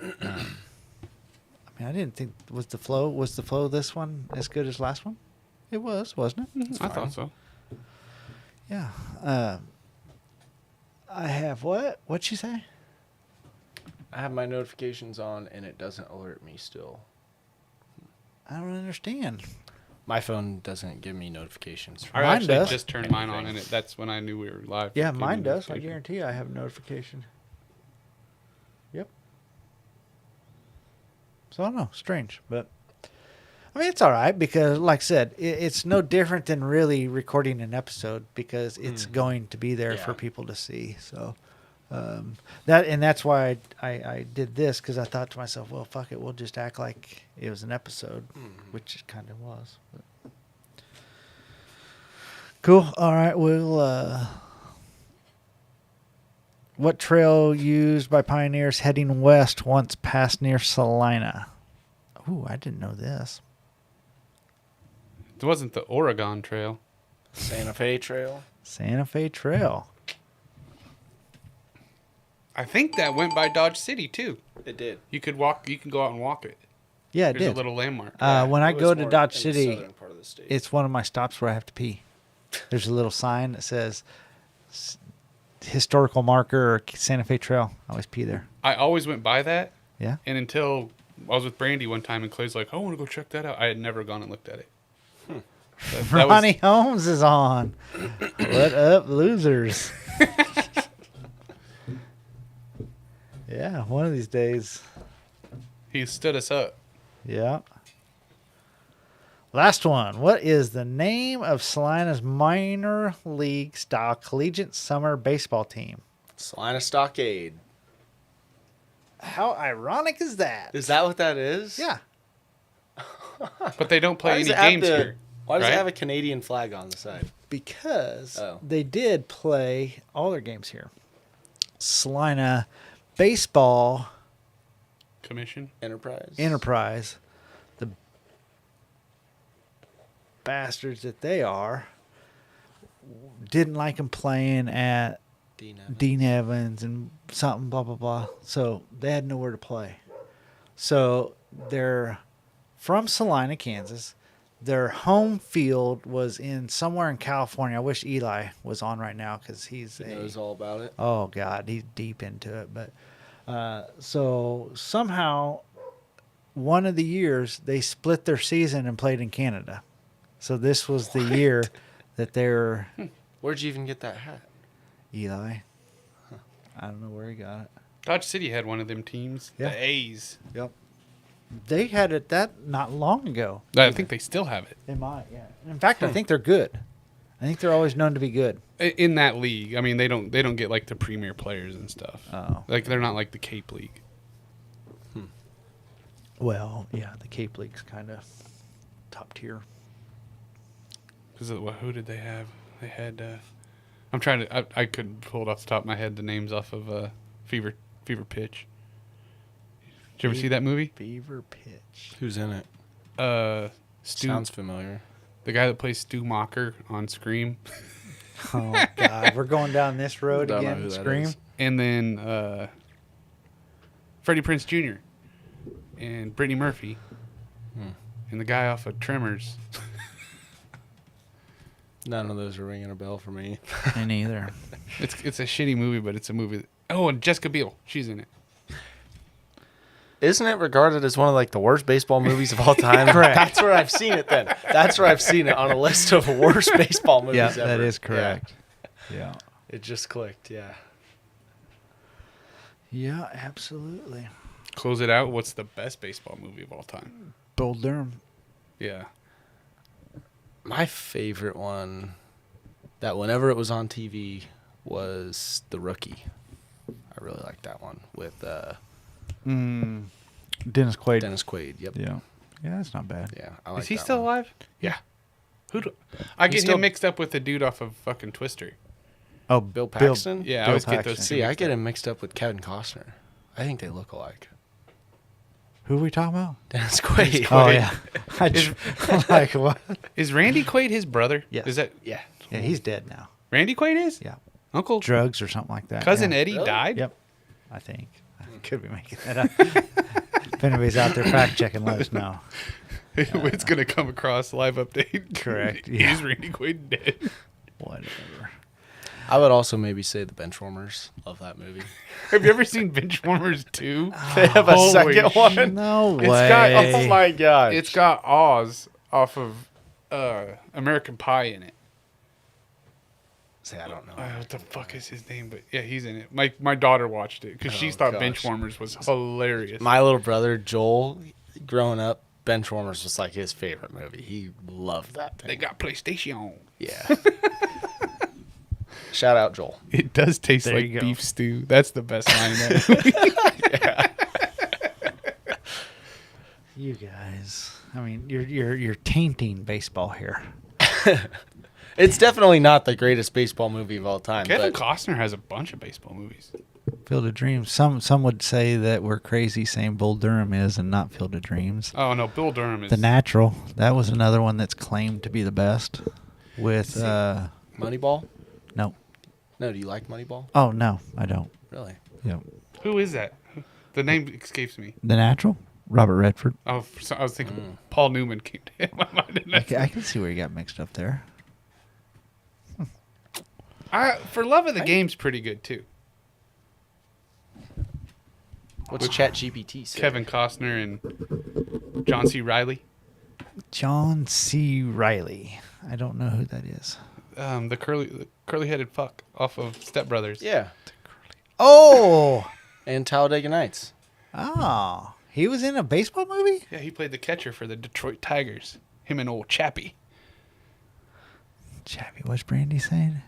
I mean, I didn't think was the flow this one as good as last one? It was, wasn't it? I thought so. Yeah. I have what? What'd she say? I have my notifications on and it doesn't alert me still. I don't understand. My phone doesn't give me notifications. I Mine actually does. just turned mine on, and that's when I knew we were live. Yeah, It gave me mine a does. I notification. guarantee you I have a notification. Yep. So I don't know. Strange. But I mean, it's all right because, like I said, it's no different than really recording an episode because it's going to be there for Yeah. people to see. So that's why I did this because I thought to myself, well, fuck it. We'll just act like it was an episode, which it kind of was. But. Cool. All right. We'll. What trail used by pioneers heading west once passed near Salina? Ooh, I didn't know this. It wasn't the Oregon Trail. Santa Fe Trail. Santa Fe Trail. I think that went by Dodge City too. It did. You could walk. You can go out and walk it. Yeah, it There's did. a little landmark. When I It was go to more Dodge in the City, southern part of the state. it's one of my stops where I have to pee. There's a little sign that says historical marker or Santa Fe Trail. I always pee there. I always went by that, Yeah. and until I was with Brandy one time, and Clay's like, "I want to go check that out." I had never gone and looked at it. That was- Ronnie Holmes is on. What up, losers? Yeah, one of these days. he stood us up. Yeah. Last one. What is the name of Salina's minor league style collegiate summer baseball team? Salina Stockade. How ironic is that? Is that what that is? Yeah. But they don't play Why does any it have games the- here. Why does right? it have a Canadian flag on the side? Because Oh. they did play all their games here. Salina baseball Commission. Enterprise. the bastards that they are, didn't like them playing at Dean Evans. Dean Evans and something, blah, blah, blah. So they had nowhere to play. So they're from Salina, Kansas. Their home field was in somewhere in California. I wish Eli was on right now because He knows all about it. oh God, he's deep into it. But so somehow one of the years they split their season and played in Canada. So this was the year that they're Where'd you even get that hat? Eli. I don't know where he got it. Dodge City had one of them teams. Yeah. The A's. Yep. They had it that not long ago. I think they still have it They might, yeah. In fact, I think they're good. I think they're always known to be good. in that league. I mean, they don't get like the premier players and stuff. Oh. Like they're not like the Cape League. Well, yeah, the Cape League's kind of top tier. Because who did they have? They had. I'm trying to. I couldn't pull it off the top of my head. The names off of Fever Pitch. Did you ever see that movie? Fever Pitch. Who's in it? Stu, Sounds familiar. the guy that plays Stu Macher on Scream, Oh, God. We're going down this road Don't know again. who that Scream. is. and then Freddie Prinze Jr. and Brittany Murphy, and the guy off of Tremors. None of those are ringing a bell for me. Me neither. It's a shitty movie, but it's a movie. Oh, and Jessica Biel, she's in it. Isn't it regarded as one of like the worst baseball movies of all time? Correct. That's where I've seen it then. That's where I've seen it on a list of worst baseball movies Yeah, ever. that is correct. Yeah. Yeah. It just clicked, yeah. Yeah, absolutely. Close it out. What's the best baseball movie of all time? Bull Durham. Yeah. My favorite one that whenever it was on TV was The Rookie. I really liked that one with Dennis Quaid. Dennis Quaid. Yep. Yeah. Yeah, that's not bad. Yeah. I like Is he that still one. alive? Yeah. Who do I get still- him mixed up with the dude off of fucking Twister? Oh, Bill Paxton? Yeah, I Bill always get those Paxton. two. See, I mixed get up. him mixed up with Kevin Costner. I think they look alike. Who are we talking about? Dennis Quaid. Oh, yeah. I'm like, what? Is Randy Quaid his brother? Yes. Is that Yeah. Yeah, he's dead now. Randy Quaid is? Yeah. Uncle Drugs or something like that. cousin yeah. Eddie Really? died? Yep. I think. I could be making that up. If anybody's out there fact checking, let us know. It's gonna come across live update. Correct, yeah. Is Randy Quaid dead? Whatever. I would also maybe say the Benchwarmers. Love that movie. Have you ever seen Benchwarmers 2? They have a Holy second shit. one. No It's way. got- Oh my god. It's got Oz off of American Pie in it. Say I don't know. What the fuck is his name? But yeah, he's in it. My daughter watched it because she Oh, thought gosh. Benchwarmers was hilarious. My little brother Joel, growing up, Benchwarmers was like his favorite movie. He loved that thing. They got PlayStation. Yeah. Shout out Joel. It does taste There like you go. beef stew. That's the best line in that movie. You guys. I mean, you're tainting baseball here. It's definitely not the greatest baseball movie of all time. Kevin but Costner has a bunch of baseball movies. Field of Dreams. Some would say that we're crazy saying Bull Durham is and not Field of Dreams. Oh no, Bill Durham is The Natural. That was another one that's claimed to be the best. With Moneyball? no. No, do you like Moneyball? Oh no, I don't. Really? Yep. Who is that? The name escapes me. The Natural. Robert Redford. Oh, I was thinking Paul Newman came to my mind. I can see where you got mixed up there. For Love of the Game's pretty good too. What's ChatGPT say? Kevin Costner and John C. Reilly. John C. Reilly. I don't know who that is. The curly-headed fuck off of Step Brothers. Yeah. Oh. And Talladega Nights. Oh. He was in a baseball movie? Yeah, he played the catcher for the Detroit Tigers. Him and old Chappie. Chappie, what's Brandy saying?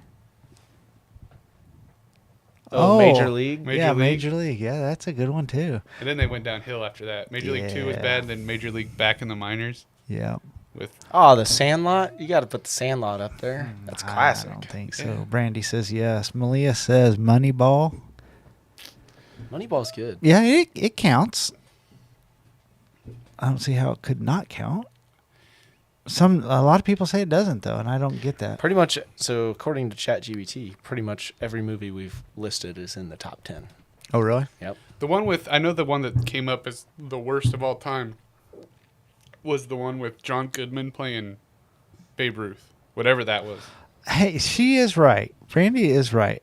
Oh, Major League. Major League. Major League. Yeah, that's a good one too. And then they went downhill after that. Major League 2 was Yeah. bad, and then Major League back in the minors Yeah. with Oh, The Sandlot. You got to put The Sandlot up there. That's classic. I don't think so. Yeah. Brandy says yes. Malia says Moneyball. Moneyball's good. Yeah, it counts. I don't see how it could not count. A lot of people say it doesn't though, and I don't get that. Pretty much. So according to ChatGPT, pretty much every movie we've listed is in the top 10. Oh, really? Yep. the one with. I know the one that came up as the worst of all time was the one with John Goodman playing Babe Ruth, whatever that was. Hey, she is right. Brandy is right.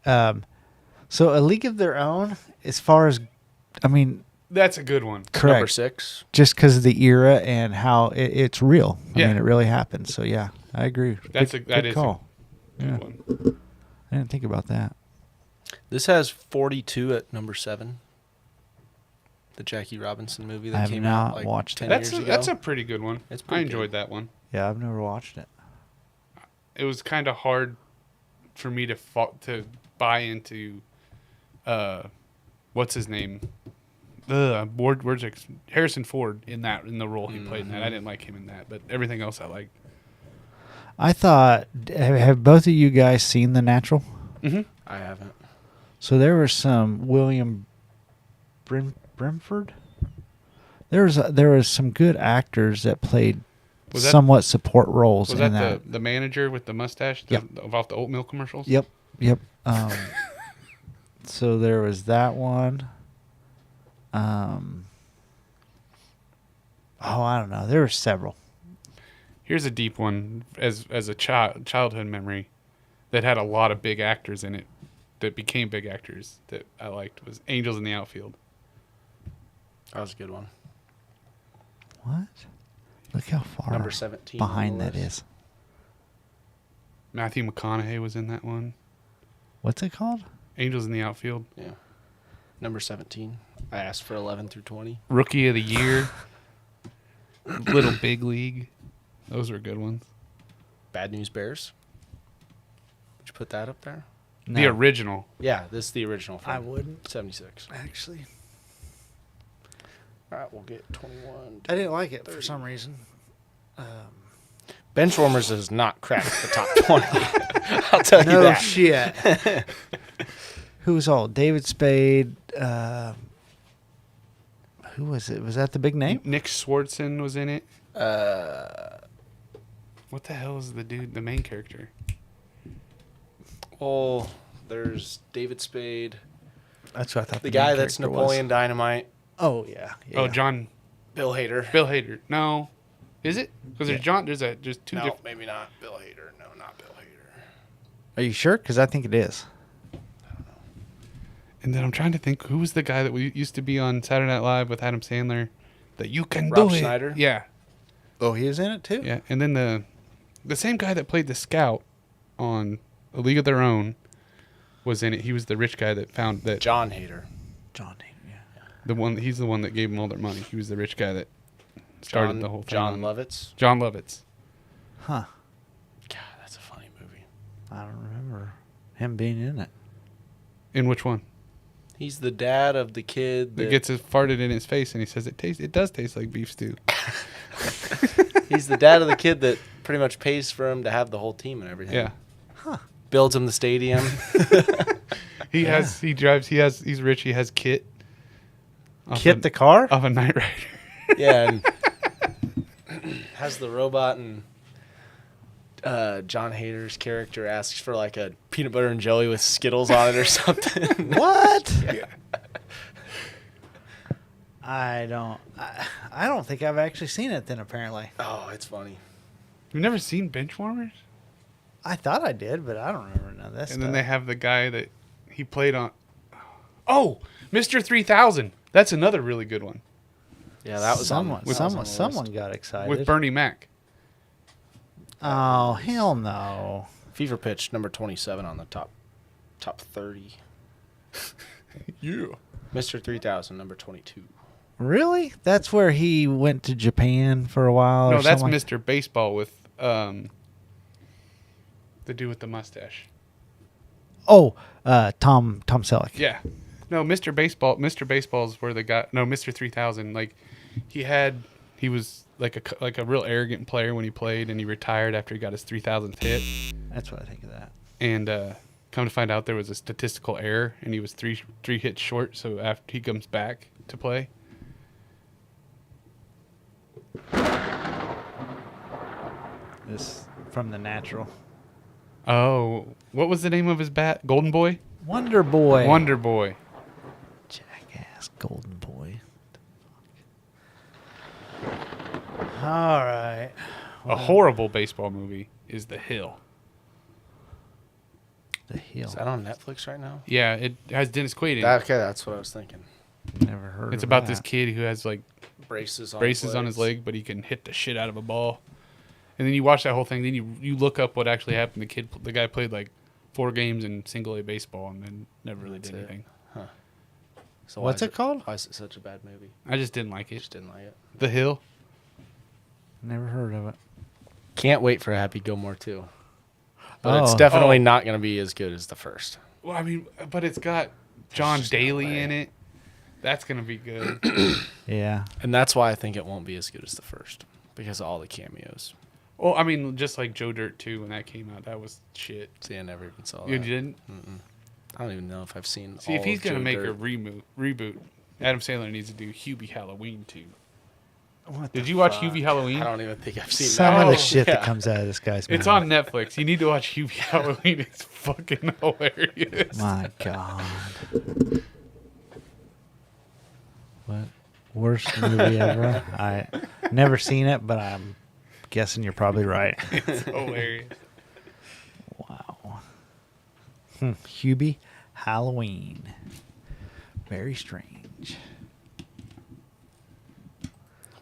So A League of Their Own, as far as, I mean, That's a good one. correct. Number 6. Just because of the era and how it's real. I Yeah. mean, it really happened. So yeah, I agree. That good is call. a good Yeah. one. I didn't think about that. This has 42 at number 7. The Jackie Robinson movie I that have came not out like watched 10 That's years ago. that's a pretty good one. It's I pretty enjoyed good. that one. Yeah, I've never watched it. It was kind of hard for me to buy into what's his name? Harrison Ford in the role he played in that. I didn't like him in that, but everything else I liked. I thought, have both of you guys seen The Natural? Mm-hmm. I haven't. So there was some William Brimford. There was some good actors that played Was that- somewhat support roles Was in that the manager with the mustache off the oatmeal commercials? Yep. So there was that one. I don't know. There were several. Here's a deep one as a childhood memory that had a lot of big actors in it that became big actors that I liked was Angels in the Outfield. That was a good one. What? Look how far Number 17 behind on the that list. is. Matthew McConaughey was in that one. What's it called? Angels in the Outfield. Yeah. Number 17. I asked for 11 through 20. Rookie of the Year. Little Big League. Those were good ones. Bad News Bears. Would you put that up there? The original. Yeah, this is the original. I From wouldn't 76. actually. All right, we'll get 21. I didn't like it for some reason. Benchwarmers has not cracked the top 20. I'll tell you No that. shit. Who was all? David Spade. Who was it? Was that the big name? Nick Swardson was in it. Uh, What the hell is the dude, the main character? well, there's David Spade, That's what I thought. the main guy that's character was. Napoleon Dynamite, Oh yeah. Oh, John Bill Hader. Bill Hader. No, is it? Because there's Yeah. John. There's two No, different. maybe not Bill Hader. No, not Bill Hader. Are you sure? Because I think it is. And then I'm trying to think who was the guy that we used to be on Saturday Night Live with Adam Sandler. That you can Rob do it. Schneider? Yeah, Oh, he was in it too. yeah. And then the same guy that played the scout on A League of Their Own was in it. He was the rich guy that found that John Hader. John. Yeah. the one. He's the one that gave them all their money. He was the rich guy that started the whole thing. John on- Lovitz. John Lovitz. Huh. God, that's a funny movie. I don't remember him being in it. In which one? He's the dad of the kid That that gets it farted in his face, and he says it does taste like beef stew. he's the dad of the kid that pretty much pays for him to have the whole team and everything. Yeah. Builds him the stadium. He's rich. He has Kit. Kit the car? Of a Knight Rider. Yeah, and has the robot, and John Hader's character asks for like a peanut butter and jelly with Skittles on it or something. What? Yeah. I don't think I've actually seen it then, apparently. Oh, it's funny. You've never seen Benchwarmers? I thought I did, but I don't remember none of that stuff. And then they have the guy that he played on. Oh, Mr. 3000. That's another really good one. Yeah, that was someone got excited. With Bernie Mac. Oh, hell no. Fever Pitch, number 27 on the top 30. Yeah. Mr. 3000, number 22. Really? That's where he went to Japan for a while? No, or that's something? Mr. Baseball with the dude with the mustache. Oh, Tom Selleck. Yeah. No, Mr. Baseball's where the guy. No, Mr. 3000. Like, he was like a real arrogant player when he played, and he retired after he got his 3000th hit. That's what I think of that. And come to find out, there was a statistical error, and he was three hits short. So after he comes back to play. This from The Natural. Oh, what was the name of his bat? Golden Boy? Wonder Boy. Wonder Boy. Jackass Golden Boy. All right. A horrible baseball movie is The Hill. The Hill. Is that on Netflix right now? Yeah, it has Dennis Quaid in it. Okay, that's what I was thinking. Never heard It's of about that. this kid who has like Braces on his leg, but he can hit the shit out of a ball. And then you watch that whole thing. Then you look up what actually happened. The guy played like 4 games in single A baseball and then never really did anything. So What's it called? Why is it such a bad movie? I just didn't like it. Just didn't like it. The Hill. Never heard of it. Can't wait for Happy Gilmore 2. But it's definitely not going to be as good as the first. Well, I mean, but it's got John Daly in it. That's gonna be good. Yeah. And that's why I think it won't be as good as the first. Because of all the cameos. Well, I mean, just like Joe Dirt 2 when that came out, that was shit. See, I never even saw You that. didn't? I don't even know if I've seen See, all if he's of gonna Joe make Dirt. a reboot, Adam Sandler needs to do Hubie Halloween 2. What Did the you watch fuck? Hubie Halloween? I don't even think I've seen Some that. of the Oh, shit that yeah. comes out of this guy's mouth. It's on Netflix. You need to watch Hubie Halloween. It's fucking hilarious. My God. What? Worst movie ever? I never seen it, but I'm guessing you're probably right. It's hilarious. Wow. Hubie Halloween. Very strange.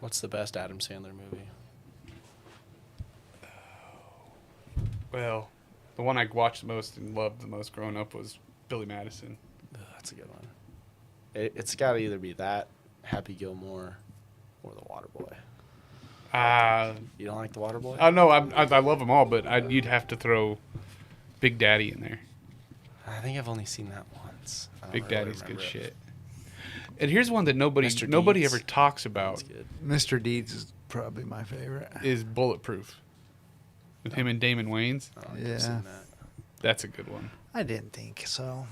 What's the best Adam Sandler movie? Well, the one I watched the most and loved the most growing up was Billy Madison. That's a good one. It's got to either be that, Happy Gilmore, or The Waterboy. You don't like The Waterboy? I know I love them all, but you'd have to throw Big Daddy in there. I think I've only seen that once. I don't Big really Daddy's good remember it. shit. And here's one that nobody Mr. ever Deeds. talks about That's good. Mr. Deeds is probably my favorite. is Bulletproof. With him and Damon Wayans. I don't think I've Yeah. seen that. That's a good one. I didn't think so.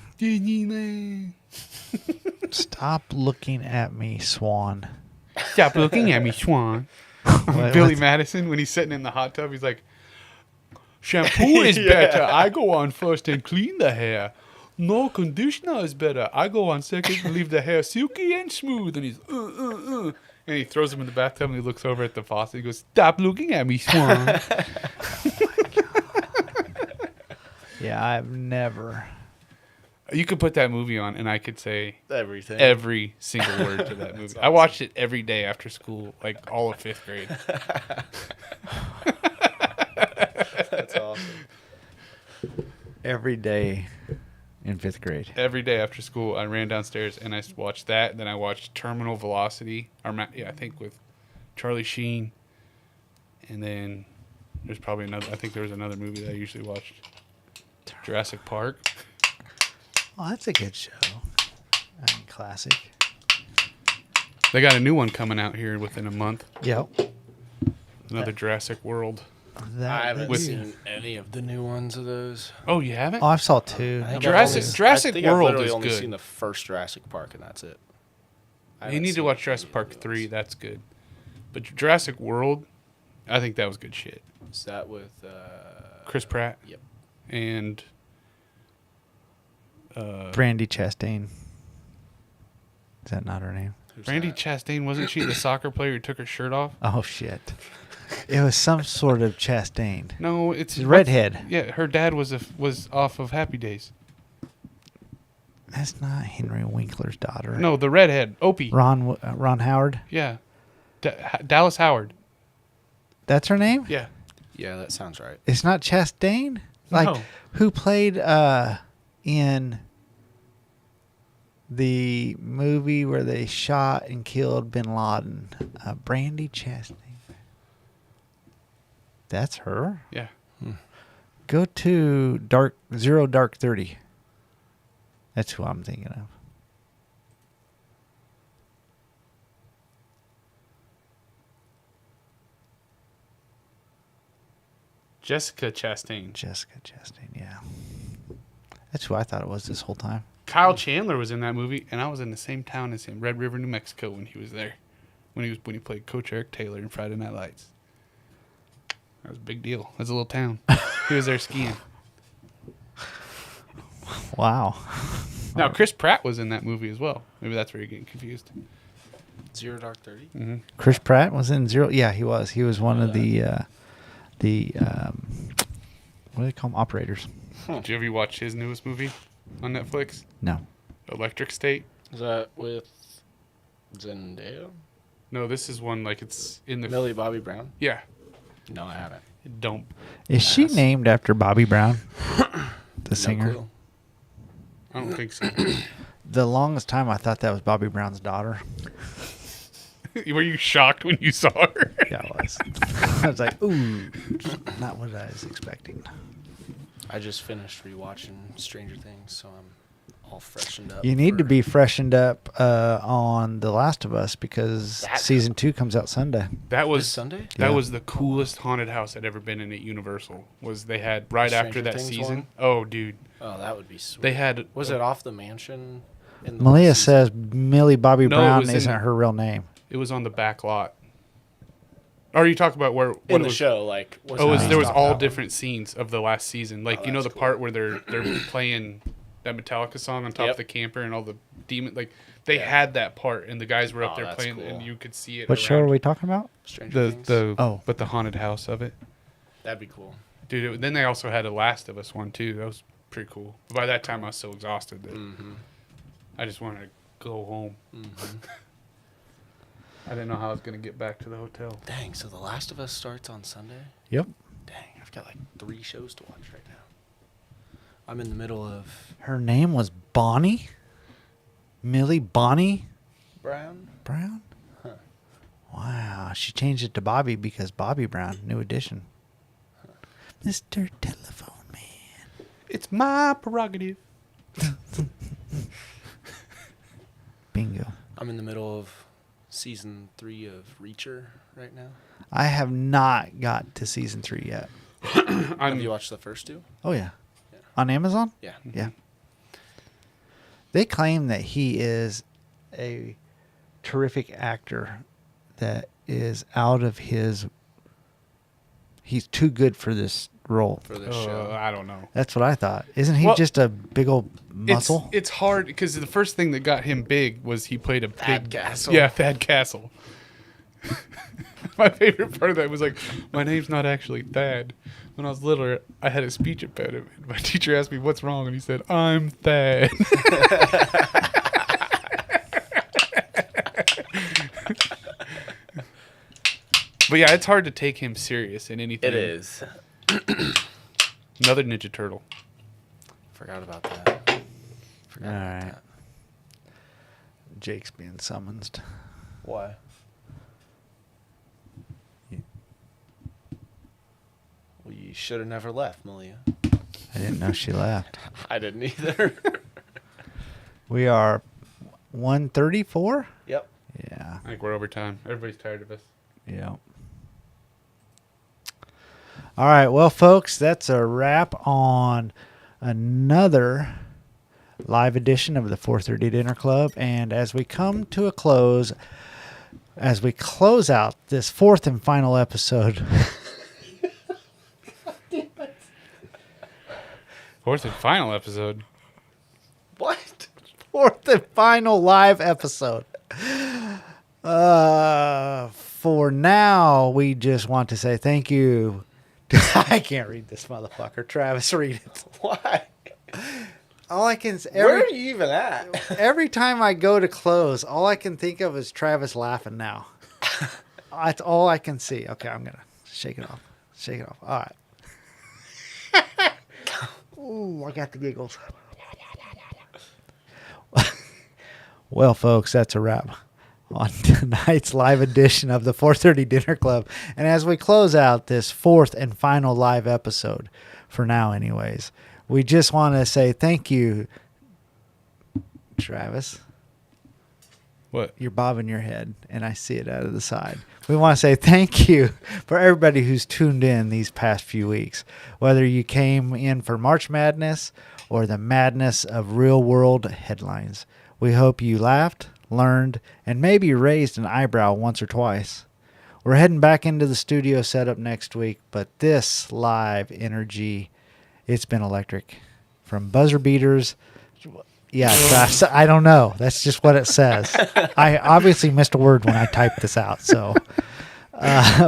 Stop Stop looking at me, Swan. looking at me, Swan. What- Billy what's- Madison, when he's sitting in the hot tub, he's like, shampoo is better. I go on first and clean the hair. No, conditioner is better. I go on second and leave the hair silky and smooth. And he's, And he throws him in the bathtub and he looks over at the faucet. He goes, stop looking at me, Swan. Yeah, I've never. You could put that movie on and I could say Everything. every single word to that movie. I watched it every day after school, like all of 5th grade. That's awesome. Every day in 5th grade. Every day after school, I ran downstairs and I watched that. Then I watched Terminal Velocity. I think with Charlie Sheen. And then there's probably another. I think there was another movie that I usually watched. Jurassic Park. Oh, that's a good show. I mean, classic. They got a new one coming out here within a month. Yep. Another Jurassic World. I haven't With- seen any of the new ones of those. Oh, you haven't? Oh, I saw 2. I think Jurassic I've World literally is only good. seen the first Jurassic Park, and that's it. I You haven't need to seen watch any Jurassic of Park the ones. 3. That's good. But Jurassic World, I think that was good shit. Is that with Chris Pratt. Yep. And Brandy Chastain. Is that not her name? who's Brandy that? Chastain, wasn't she the soccer player who took her shirt off? Oh shit! It was some sort of Chastain. No, it's She's a redhead. Yeah, her dad was off of Happy Days. That's not Henry Winkler's daughter. No, the redhead, Opie. Ron Howard. Yeah, Dallas Howard. That's her name. Yeah, Yeah, that sounds right. It's not Chastain. Like No. who played in the movie where they shot and killed Bin Laden? Brandy Chastain. That's her. yeah. Go to Dark 30. That's who I'm thinking of. Jessica Chastain. Jessica Chastain, yeah. That's who I thought it was this whole time. Kyle Chandler was in that movie, and I was in the same town as him, Red River, New Mexico, when he was there. When he played Coach Eric Taylor in Friday Night Lights. That was a big deal. That's a little town. He was there skiing. Wow. Now Chris Pratt was in that movie as well. Maybe that's where you're getting confused. Zero Dark 30? Chris Pratt was in Zero. Yeah, he was. He was one of the what do they call them? Operators. Did you ever watch his newest movie on Netflix? No. Electric State? Is that with Zendaya? No, this is one like it's in the Millie Bobby Brown? Yeah. No, I haven't. Don't. Is she named after Bobby Brown, the No singer? clue. I don't think so. The longest time I thought that was Bobby Brown's daughter. Were you shocked when you saw her? Yeah, I was. I was like, ooh, not what I was expecting. I just finished rewatching Stranger Things, so I'm all freshened up. You need to for- be freshened up on The Last of Us because That- season 2 comes out Sunday. That was This Sunday? That Yeah. was the coolest haunted house I'd ever been in at Universal. Was they had right after Stranger that Things season? one? Oh, dude, Oh, that would be sweet. they had. Was it off the mansion? In the Malia season? says Millie Bobby No, it Brown was isn't in- her real name. It was on the back lot. Or are you talking about where? What in it the was, show, like was Oh, it there was based off all that one? different scenes of the last season. Like you know the that's part cool. where they're playing that Metallica song on top Yep. of the camper and all the demon. Like they Yeah. had that part and the guys were up Oh, there that's playing cool. and you could see it. What show are around. we talking about? Stranger Things. Oh. But the haunted house of it, That'd be cool. dude. Then they also had a Last of Us one too. That was pretty cool. But by that time I was so exhausted that Mm-hmm. I just wanted to go home. I didn't know how I was gonna get back to the hotel. Dang, so The Last of Us starts on Sunday? Yep. Dang, I've got like 3 shows to watch right now. I'm in the middle of Her name was Bonnie? Millie Bonnie Brown. Brown? Wow. She changed it to Bobby because Bobby Brown, new edition. Mr. Telephone Man. It's my prerogative. Bingo. I'm in the middle of season 3 of Reacher right now. I have not got to season 3 yet. Have you watched the first 2? Oh, yeah. On Amazon? Yeah. Yeah. They claim that he is a terrific actor that is out of his. He's too good for this role. For this show. I don't know. That's what I thought. Isn't he Well, just a big old muscle? It's hard because the first thing that got him big was he played a Thad big Castle. Yeah, Thad Castle. My favorite part of that was like, my name's not actually Thad. When I was little, I had a speech impediment. My teacher asked me what's wrong, and he said, "I'm Thad." But yeah, it's hard to take him serious in anything. It is. Another Ninja Turtle. Forgot about that. Forgot All about right. that. Jake's being summoned. Why? Well, you should have never left, Malia. I didn't know she left. I didn't either. We are 134? Yep. Yeah. I think we're over time. Everybody's tired of us. Yeah. All right, well, folks, that's a wrap on another live edition of the 4:30 Dinner Club. And as we come to a close, as we close out this fourth and final episode, Fourth and final episode. What? fourth and final live episode. For now, we just want to say thank you. I can't read this motherfucker. Travis, read it. Why? All I can Where are you even at? every time I go to close, all I can think of is Travis laughing now. That's all I can see. Okay, I'm gonna shake it off. Shake it off. All right. Ooh, I got the giggles. Well, folks, that's a wrap on tonight's live edition of the 4:30 Dinner Club. And as we close out this fourth and final live episode, for now anyways, we just want to say thank you, Travis. What? You're bobbing your head, and I see it out of the side. We want to say thank you for everybody who's tuned in these past few weeks, whether you came in for March Madness or the madness of real-world headlines. We hope you laughed, learned, and maybe raised an eyebrow once or twice. We're heading back into the studio setup next week, but this live energy, it's been electric. From buzzer beaters... Yeah, I don't know. That's just what it says. I obviously missed a word when I typed this out. So,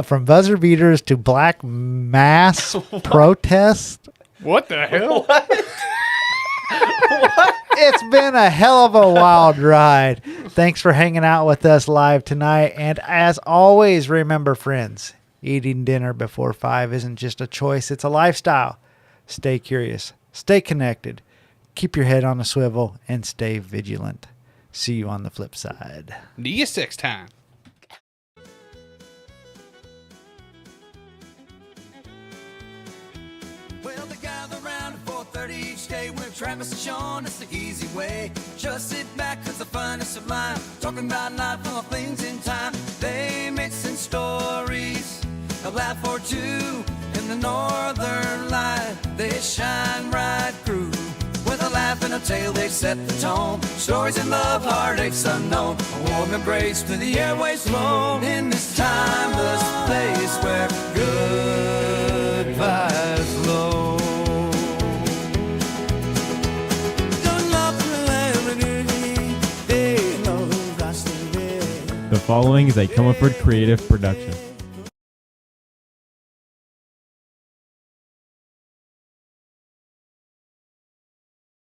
from buzzer beaters to black mass protest, What the hell? it's been a hell of a wild ride. Thanks for hanging out with us live tonight. And as always, remember, friends, eating dinner before 5 isn't just a choice, it's a lifestyle. Stay curious, stay connected. Keep your head on a swivel and stay vigilant. See you on the flip side. Do you 6 time? Well, they gather around at 4:30 each day with Travis and Sean. It's the easy way. Just sit back, cause the fun is sublime. Talking about life and all things in time. They mixing stories, a laugh or two. In the northern light, they shine right through. With a laugh and a tale, they set the tone. Stories in love, heartaches unknown. A warm embrace to the airways flow. In this timeless place where good vibes flow. The following is a Comerford Creative production.